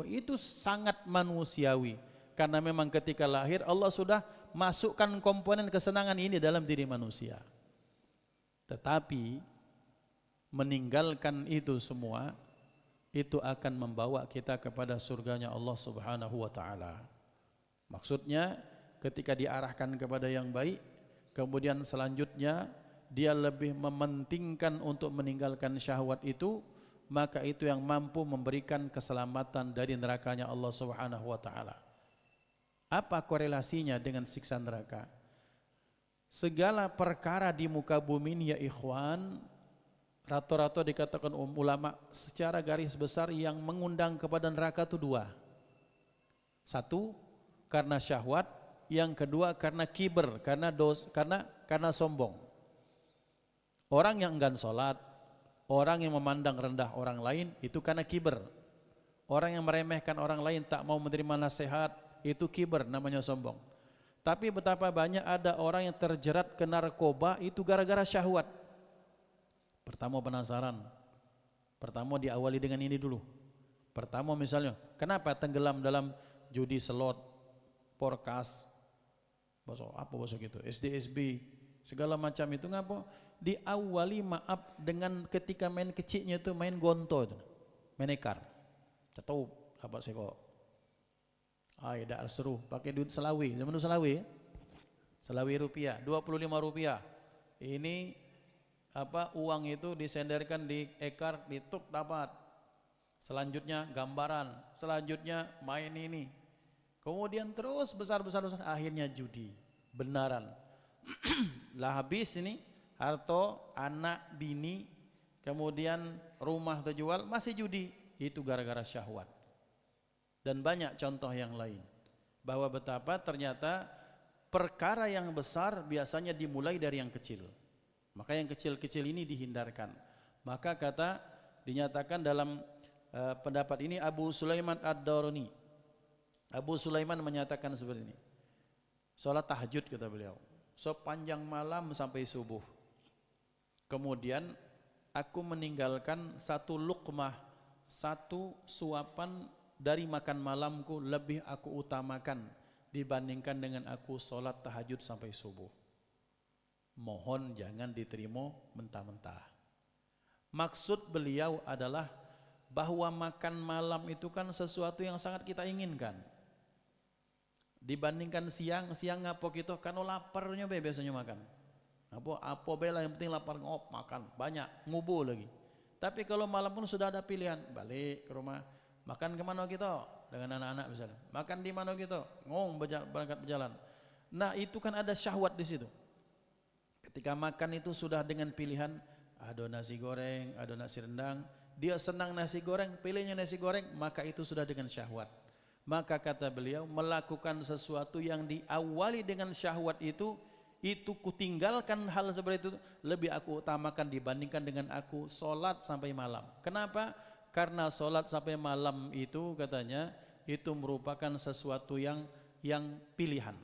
itu sangat manusiawi. Karena memang ketika lahir Allah sudah masukkan komponen kesenangan ini dalam diri manusia. Tetapi meninggalkan itu semua, itu akan membawa kita kepada surganya Allah Subhanahu wa ta'ala. Maksudnya ketika diarahkan kepada yang baik, kemudian selanjutnya dia lebih mementingkan untuk meninggalkan syahwat itu, maka itu yang mampu memberikan keselamatan dari nerakanya Allah Subhanahu wa ta'ala. Apa korelasinya dengan siksa neraka? Segala perkara di muka bumi ini ya ikhwan, rata-rata dikatakan ulama secara garis besar yang mengundang kepada neraka itu dua. Satu, karena syahwat. Yang kedua, karena kiber, karena sombong. Orang yang enggan sholat, orang yang memandang rendah orang lain, itu karena kiber. Orang yang meremehkan orang lain, tak mau menerima nasihat, itu kiber, namanya sombong. Tapi betapa banyak ada orang yang terjerat ke narkoba, itu gara-gara syahwat. Pertama penasaran, pertama diawali dengan ini dulu. Pertama misalnya, kenapa tenggelam dalam judi slot, porkas, bahasa gitu, SDSB, segala macam itu ngapa? Diawali maaf dengan ketika main kecilnya itu main gonto itu, main ekar, tahu dapat seko, dah seru, pakai duit Selawi, zaman dulu Selawi, Selawi rupiah, 25 rupiah, ini uang itu disenderkan di ekar, dituk dapat, selanjutnya gambaran, selanjutnya main ini, kemudian terus besar, akhirnya judi, benaran, lah habis ini. Harta, anak, bini, kemudian rumah terjual, masih judi. Itu gara-gara syahwat. Dan banyak contoh yang lain. Bahwa betapa ternyata perkara yang besar biasanya dimulai dari yang kecil. Maka yang kecil-kecil ini dihindarkan. Maka dinyatakan dalam pendapat ini Abu Sulaiman Ad-Darani. Abu Sulaiman menyatakan seperti ini. Sholat tahajud kata beliau. Sepanjang malam sampai subuh. Kemudian aku meninggalkan satu luqmah, satu suapan dari makan malamku lebih aku utamakan dibandingkan dengan aku sholat tahajud sampai subuh. Mohon jangan diterima mentah-mentah. Maksud beliau adalah bahwa makan malam itu kan sesuatu yang sangat kita inginkan. Dibandingkan siang apa kita kan laparnya biasanya makan. Apa bela yang penting lapar makan banyak ngubu lagi. Tapi kalau malam pun sudah ada pilihan, balik ke rumah, makan ke mana kita dengan anak-anak misalnya, makan di mana kita, berangkat berjalan. Nah itu kan ada syahwat di situ. Ketika makan itu sudah dengan pilihan, ada nasi goreng, ada nasi rendang, dia senang nasi goreng, pilihnya nasi goreng, maka itu sudah dengan syahwat. Maka kata beliau, melakukan sesuatu yang diawali dengan syahwat itu kutinggalkan hal seperti itu, lebih aku utamakan dibandingkan dengan aku sholat sampai malam. Kenapa? Karena sholat sampai malam itu katanya itu merupakan sesuatu yang pilihan.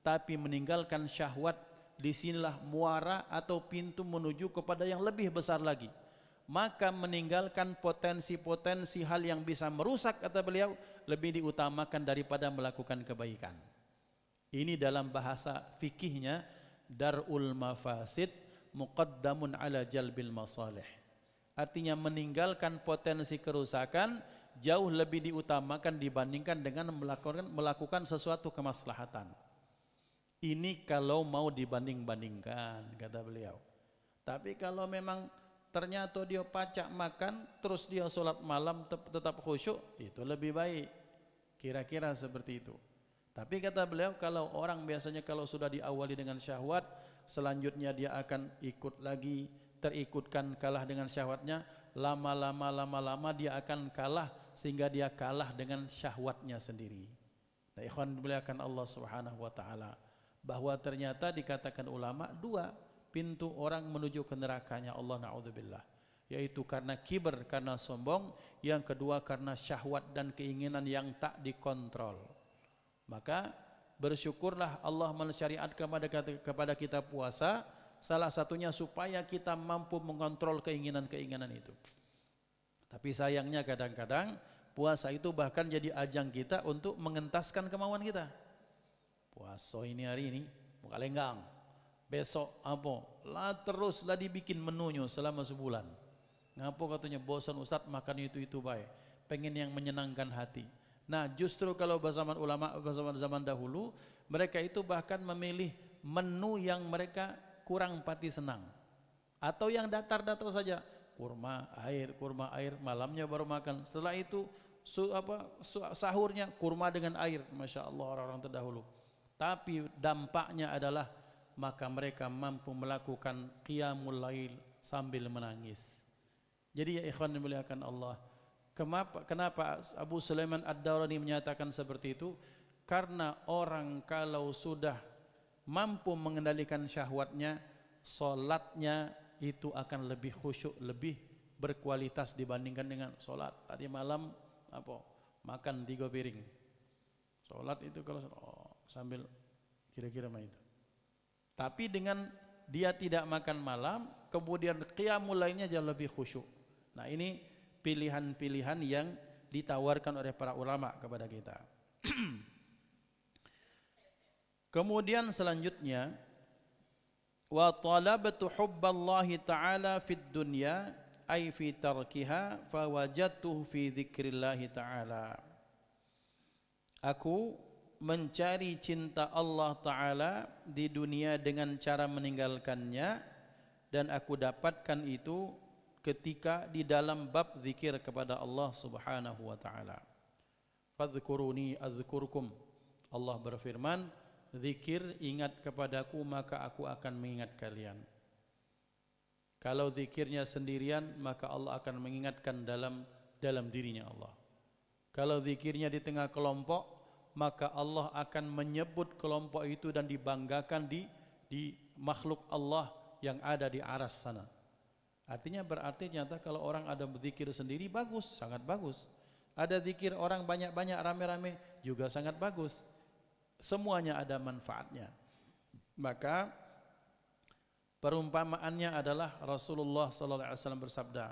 Tapi meninggalkan syahwat, disinilah muara atau pintu menuju kepada yang lebih besar lagi. Maka meninggalkan potensi-potensi hal yang bisa merusak, kata beliau, lebih diutamakan daripada melakukan kebaikan. Ini dalam bahasa fikihnya darul mafasid muqaddamun ala jalbil masalih. Artinya meninggalkan potensi kerusakan jauh lebih diutamakan dibandingkan dengan melakukan sesuatu kemaslahatan. Ini kalau mau dibanding-bandingkan, kata beliau. Tapi kalau memang ternyata dia pacak makan terus dia sholat malam tetap khusyuk, itu lebih baik. Kira-kira seperti itu. Tapi kata beliau, kalau orang biasanya kalau sudah diawali dengan syahwat, selanjutnya dia akan ikut lagi, terikutkan kalah dengan syahwatnya, lama-lama dia akan kalah sehingga dia kalah dengan syahwatnya sendiri. Nah, ikhwan dimuliakan Allah Subhanahu wa taala, bahwa ternyata dikatakan ulama dua pintu orang menuju ke nerakanya Allah, naudzubillah, yaitu karena kiber, karena sombong, yang kedua karena syahwat dan keinginan yang tak dikontrol. Maka bersyukurlah Allah mensyariatkan kepada kita puasa salah satunya supaya kita mampu mengontrol keinginan-keinginan itu. Tapi sayangnya kadang-kadang puasa itu bahkan jadi ajang kita untuk mengentaskan kemauan kita. Puasa ini hari ini buka lenggang, besok apa? Lah teruslah dibikin menunya selama sebulan. Ngapo katanya bosan Ustaz makan itu baik. Pengen yang menyenangkan hati. Nah justru kalau zaman ulama zaman dahulu mereka itu bahkan memilih menu yang mereka kurang pati senang atau yang datar-datar saja, kurma air, malamnya baru makan. Setelah itu sahurnya kurma dengan air, masya Allah orang-orang terdahulu. Tapi dampaknya adalah maka mereka mampu melakukan qiyamul lail sambil menangis. Jadi ya ikhwan yang dimuliakan Allah, kenapa Abu Sulaiman Ad-Darani menyatakan seperti itu? Karena orang kalau sudah mampu mengendalikan syahwatnya, solatnya itu akan lebih khusyuk, lebih berkualitas dibandingkan dengan solat tadi malam makan 3 piring. Solat itu kalau sambil kira-kira mah itu. Tapi dengan dia tidak makan malam, kemudian qiyamul lailnya jauh lebih khusyuk. Nah ini pilihan-pilihan yang ditawarkan oleh para ulama kepada kita. Kemudian selanjutnya, wa talabtu hubballahi ta'ala fid dunya ay fi tarkiha fawajadtuhu fi dzikrillahi ta'ala. Aku mencari cinta Allah Ta'ala di dunia dengan cara meninggalkannya, dan aku dapatkan itu ketika di dalam bab zikir kepada Allah Subhanahu wa Ta'ala. Fadhkuruni adzkurkum. Allah berfirman, zikir ingat kepadaku maka aku akan mengingat kalian. Kalau zikirnya sendirian maka Allah akan mengingatkan dalam dirinya Allah. Kalau zikirnya di tengah kelompok maka Allah akan menyebut kelompok itu dan dibanggakan di makhluk Allah yang ada di aras sana. Artinya berarti nyata kalau orang ada berzikir sendiri bagus, sangat bagus. Ada zikir orang banyak-banyak rame-rame juga sangat bagus. Semuanya ada manfaatnya. Maka perumpamaannya adalah Rasulullah sallallahu alaihi wasallam bersabda,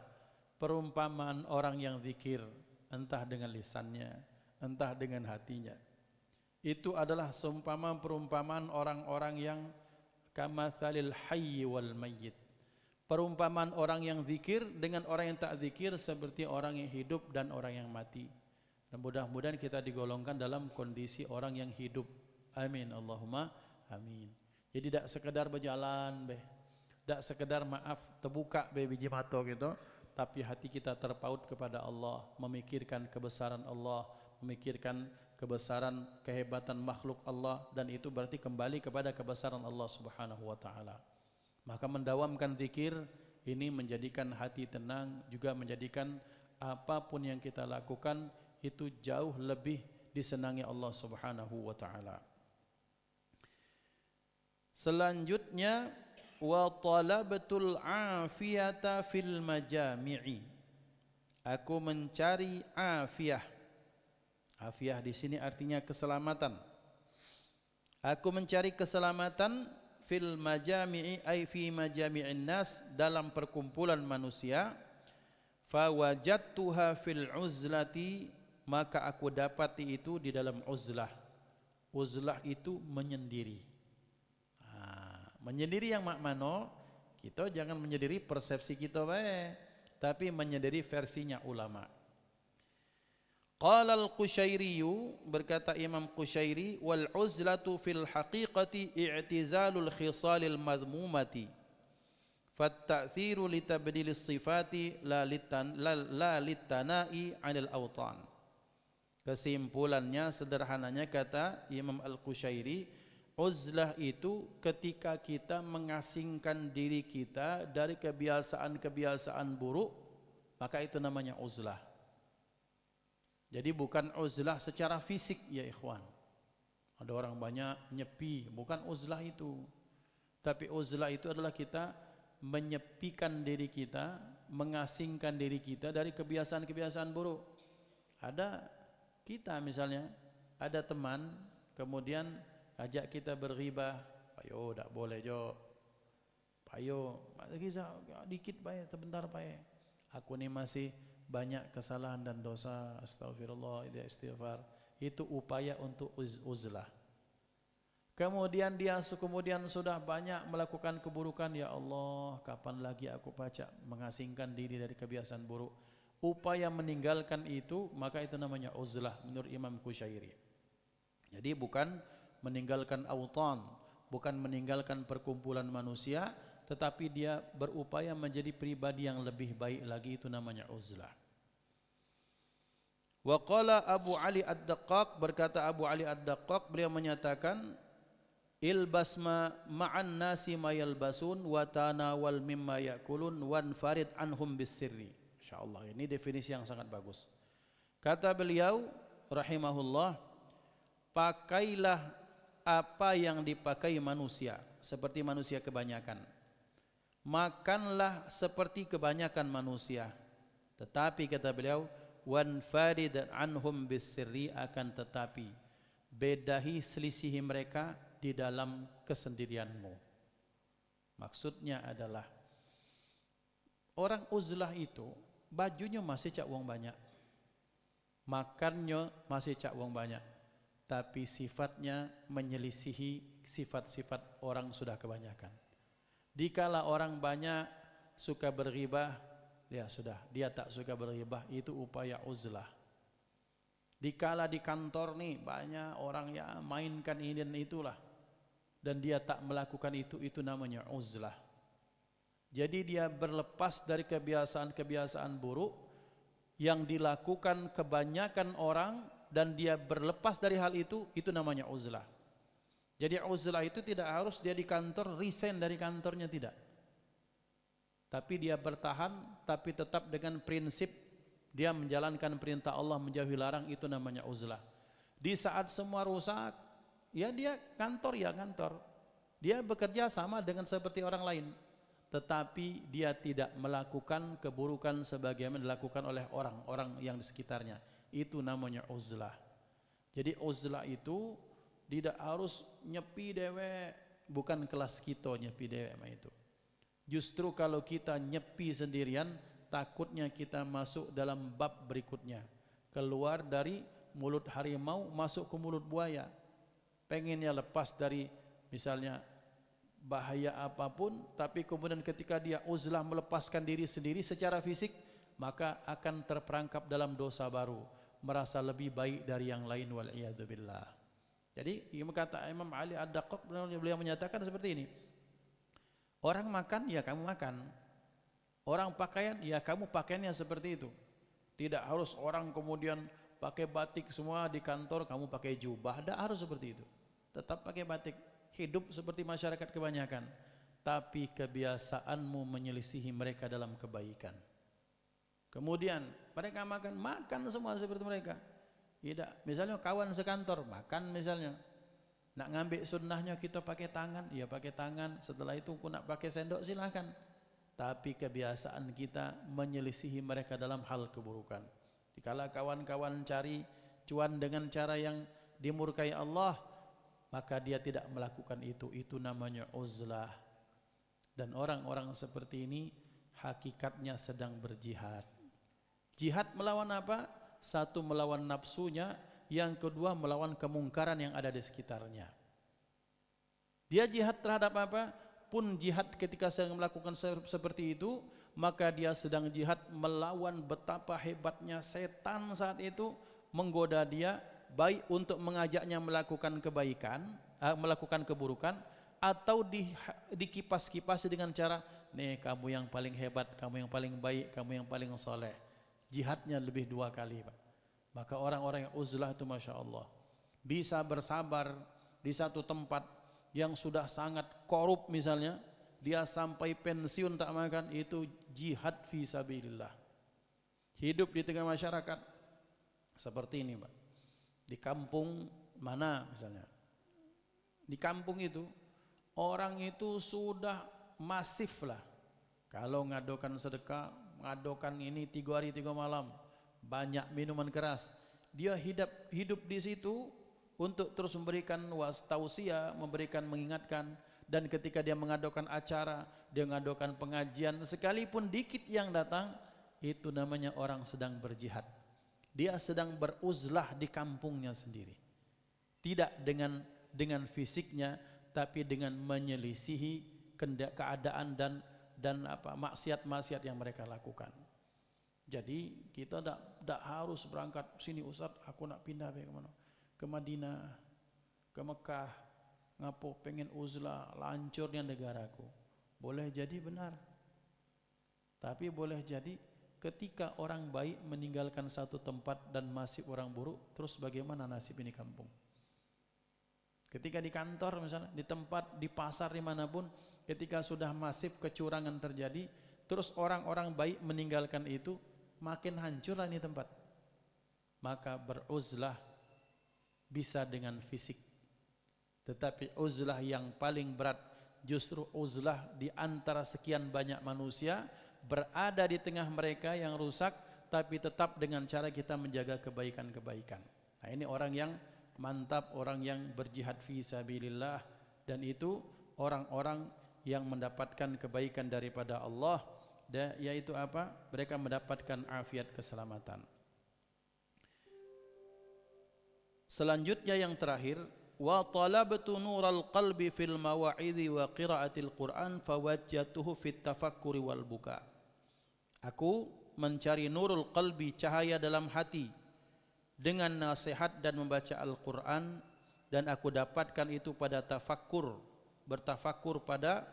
perumpamaan orang yang zikir entah dengan lisannya, entah dengan hatinya, itu adalah perumpamaan orang-orang yang kamatsalil hayy wal mayyit. Perumpamaan orang yang zikir dengan orang yang tak zikir seperti orang yang hidup dan orang yang mati. Dan mudah-mudahan kita digolongkan dalam kondisi orang yang hidup. Amin Allahumma amin. Jadi tidak sekedar berjalan tidak sekedar maaf terbuka biji mata gitu, tapi hati kita terpaut kepada Allah, memikirkan kebesaran Allah, memikirkan kebesaran kehebatan makhluk Allah, dan itu berarti kembali kepada kebesaran Allah Subhanahu wa Ta'ala. Maka mendawamkan zikir ini menjadikan hati tenang, juga menjadikan apapun yang kita lakukan itu jauh lebih disenangi Allah Subhanahu wa Ta'ala. Selanjutnya, wa talabtul afiyata fil majami'i. Aku mencari afiyah. Afiyah di sini artinya keselamatan. Aku mencari keselamatan fil majami'i ay fi majami'in nas, dalam perkumpulan manusia. Fa wajadtuha fil uzlati, maka aku dapati itu di dalam uzlah. Uzlah itu menyendiri. Menyendiri yang makmano, kita jangan menyendiri persepsi kita tapi menyendiri versinya ulama. Qala al-Qushairi, berkata Imam Qushairi, wal uzlatu fil haqiqati i'tizalul khisalil madhmumati fatta'thiru litabdilis sifati la litanai 'anil awtan. Kesimpulannya, sederhananya kata Imam Al-Qushairi, uzlah itu ketika kita mengasingkan diri kita dari kebiasaan-kebiasaan buruk, maka itu namanya uzlah. Jadi bukan uzlah secara fisik ya ikhwan. Ada orang banyak nyepi, bukan uzlah itu. Tapi uzlah itu adalah kita menyepikan diri kita, mengasingkan diri kita dari kebiasaan-kebiasaan buruk. Ada kita misalnya, ada teman kemudian ajak kita berghibah, ayo tak boleh jo. Ayo, Giza, dikit baik, sebentar baik. Aku ini masih banyak kesalahan dan dosa. Astagfirullah, istighfar. Itu upaya untuk uzlah. Kemudian dia sudah banyak melakukan keburukan. Ya Allah, kapan lagi aku baca mengasingkan diri dari kebiasaan buruk. Upaya meninggalkan itu, maka itu namanya uzlah menurut Imam Qushairi. Jadi bukan meninggalkan autan, bukan meninggalkan perkumpulan manusia, tetapi dia berupaya menjadi pribadi yang lebih baik lagi, itu namanya uzlah. Wa qala Abu Ali Ad-Daqqaq, berkata Abu Ali Ad-Daqqaq, beliau menyatakan ilbas ma'an nasi ma yalbasun wa tanawal mimma yakulun wanfarid anhum bisirri. Insyaallah ini definisi yang sangat bagus. Kata beliau rahimahullah, pakailah apa yang dipakai manusia seperti manusia kebanyakan. Makanlah seperti kebanyakan manusia. Tetapi kata beliau wanfarid anhum bisirri, akan tetapi bedahi selisihi mereka di dalam kesendirianmu. Maksudnya adalah orang uzlah itu bajunya masih cak uang banyak, makannya masih cak uang banyak, tapi sifatnya menyelisihi sifat-sifat orang sudah kebanyakan. Dikala orang banyak suka berghibah, ya sudah, dia tak suka berghibah, itu upaya uzlah. Dikala di kantor nih banyak orang yang mainkan ini dan itulah, dan dia tak melakukan itu namanya uzlah. Jadi dia berlepas dari kebiasaan-kebiasaan buruk yang dilakukan kebanyakan orang, dan dia berlepas dari hal itu namanya uzlah. Jadi uzlah itu tidak harus dia di kantor resign dari kantornya, tidak. Tapi dia bertahan, tapi tetap dengan prinsip dia menjalankan perintah Allah, menjauhi larang, itu namanya uzlah. Di saat semua rusak, ya dia kantor, ya kantor. Dia bekerja sama dengan seperti orang lain, tetapi dia tidak melakukan keburukan sebagaimana dilakukan oleh orang-orang yang di sekitarnya. Itu namanya uzlah. Jadi uzlah itu tidak harus nyepi dewe, bukan kelas kita nyepi dewe itu. Justru kalau kita nyepi sendirian, takutnya kita masuk dalam bab berikutnya, keluar dari mulut harimau masuk ke mulut buaya. Pengennya lepas dari misalnya bahaya apapun, tapi kemudian ketika dia uzlah melepaskan diri sendiri secara fisik, maka akan terperangkap dalam dosa baru, merasa lebih baik dari yang lain, wal iyadu billah. Jadi kata Imam Ali Ad-Daqqaq, beliau menyatakan seperti ini. Orang makan, ya kamu makan. Orang pakaian, ya kamu pakaiannya seperti itu. Tidak harus orang kemudian pakai batik semua di kantor, kamu pakai jubah. Tidak harus seperti itu. Tetap pakai batik. Hidup seperti masyarakat kebanyakan. Tapi kebiasaanmu menyelisihi mereka dalam kebaikan. Kemudian mereka makan semua seperti mereka. Tidak, misalnya kawan sekantor makan misalnya. Nak ngambil sunnahnya kita pakai tangan, ya pakai tangan. Setelah itu aku nak pakai sendok silahkan. Tapi kebiasaan kita menyelisihi mereka dalam hal keburukan. Dikala kawan-kawan cari cuan dengan cara yang dimurkai Allah, maka dia tidak melakukan itu. Itu namanya uzlah. Dan orang-orang seperti ini hakikatnya sedang berjihad. Jihad melawan apa? Satu, melawan nafsunya. Yang kedua, melawan kemungkaran yang ada di sekitarnya. Dia jihad terhadap apa? Pun jihad ketika sedang melakukan seperti itu, maka dia sedang jihad melawan betapa hebatnya setan saat itu menggoda dia, baik untuk mengajaknya melakukan kebaikan, melakukan keburukan, atau dikipas-kipasi dengan cara, nih kamu yang paling hebat, kamu yang paling baik, kamu yang paling soleh. Jihadnya lebih 2 kali, Pak. Maka orang-orang yang uzlah itu Masya Allah bisa bersabar di satu tempat yang sudah sangat korup misalnya, dia sampai pensiun tak makan, itu jihad fi sabilillah. Hidup di tengah masyarakat seperti ini, Pak. Di kampung mana misalnya, di kampung itu orang itu sudah masif lah. Kalau ngadokan sedekah, ngadokan ini 3 hari 3 malam, banyak minuman keras, dia hidup di situ untuk terus memberikan wastausia, memberikan mengingatkan, Dan ketika dia mengadakan acara, dia mengadakan pengajian, sekalipun dikit yang datang, itu namanya orang sedang berjihad. Dia sedang beruzlah di kampungnya sendiri. Tidak dengan fisiknya, tapi dengan menyelisihi keadaan dan maksiat-maksiat yang mereka lakukan. Jadi kita tidak harus berangkat sini, Ustaz, aku nak pindah ke mana? Ke Madinah, ke Mekah, ngapo pengen uzlah, lancurnya negaraku. Boleh jadi benar. Tapi boleh jadi ketika orang baik meninggalkan satu tempat dan masih orang buruk, terus bagaimana nasib ini kampung? Ketika di kantor misalnya, di tempat, di pasar, dimanapun, ketika sudah masif kecurangan terjadi, terus orang-orang baik meninggalkan itu, makin hancurlah ini tempat. Maka beruzlah bisa dengan fisik, tetapi uzlah yang paling berat justru uzlah di antara sekian banyak manusia, berada di tengah mereka yang rusak, tapi tetap dengan cara kita menjaga kebaikan-kebaikan. Nah, ini orang yang mantap, orang yang berjihad fi sabilillah, dan itu orang-orang yang mendapatkan kebaikan daripada Allah, yaitu apa? Mereka mendapatkan afiat, keselamatan. Selanjutnya yang terakhir, wa talabtu nural qalbi fil mawa'idhi wa qiraatil Qur'an fawajjatuhu fit tafakkuri wal buka. Aku mencari nurul qalbi, cahaya dalam hati, dengan nasihat dan membaca Al-Quran, dan aku dapatkan itu pada tafakkur, bertafakkur pada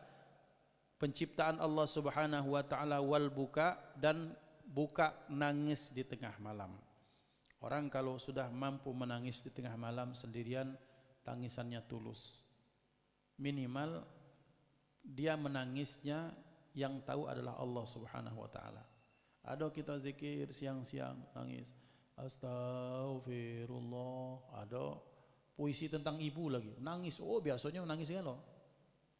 penciptaan Allah Subhanahu wa taala, wal buka, dan buka nangis di tengah malam. Orang kalau sudah mampu menangis di tengah malam sendirian, tangisannya tulus. Minimal dia menangisnya yang tahu adalah Allah Subhanahu wa taala. Ada kita zikir siang-siang nangis, astaghfirullah. Ada puisi tentang ibu lagi, nangis. Oh, biasanya menangis ya loh.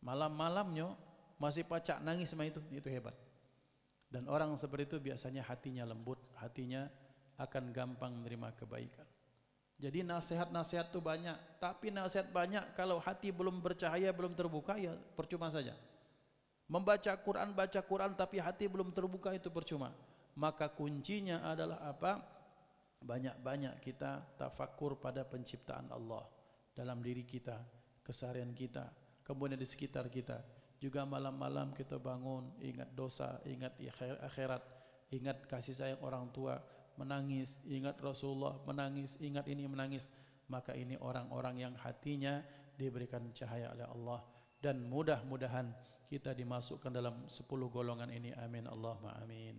Malam-malamnya masih pacak nangis sama itu hebat. Dan orang seperti itu biasanya hatinya lembut, hatinya akan gampang menerima kebaikan. Jadi nasihat-nasihat itu banyak, tapi nasihat banyak kalau hati belum bercahaya, belum terbuka, ya percuma saja. Membaca Quran, baca Quran tapi hati belum terbuka, itu percuma. Maka kuncinya adalah apa? Banyak-banyak kita tafakkur pada penciptaan Allah dalam diri kita, keseharian kita, kemudian di sekitar kita. Juga malam-malam kita bangun, ingat dosa, ingat akhirat, ingat kasih sayang orang tua, menangis, ingat Rasulullah, menangis, ingat ini, menangis. Maka ini orang-orang yang hatinya diberikan cahaya oleh Allah, dan mudah-mudahan kita dimasukkan dalam 10 golongan ini. Amin Allahumma amin.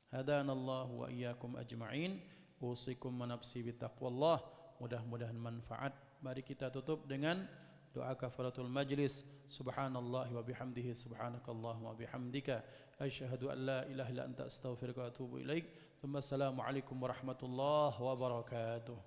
Hadanallahu wa iyyakum ajma'in. Usikum wa nafsi bitaqwallah. Mudah-mudahan manfaat. Mari kita tutup dengan doa kafaratul majlis. Subhanallahi wa bihamdihi, subhanakallahumma wa bihamdika, asyhadu an la ilaha illa anta, astaghfiruka wa atubu ilaik. Assalamualaikum warahmatullahi wabarakatuh.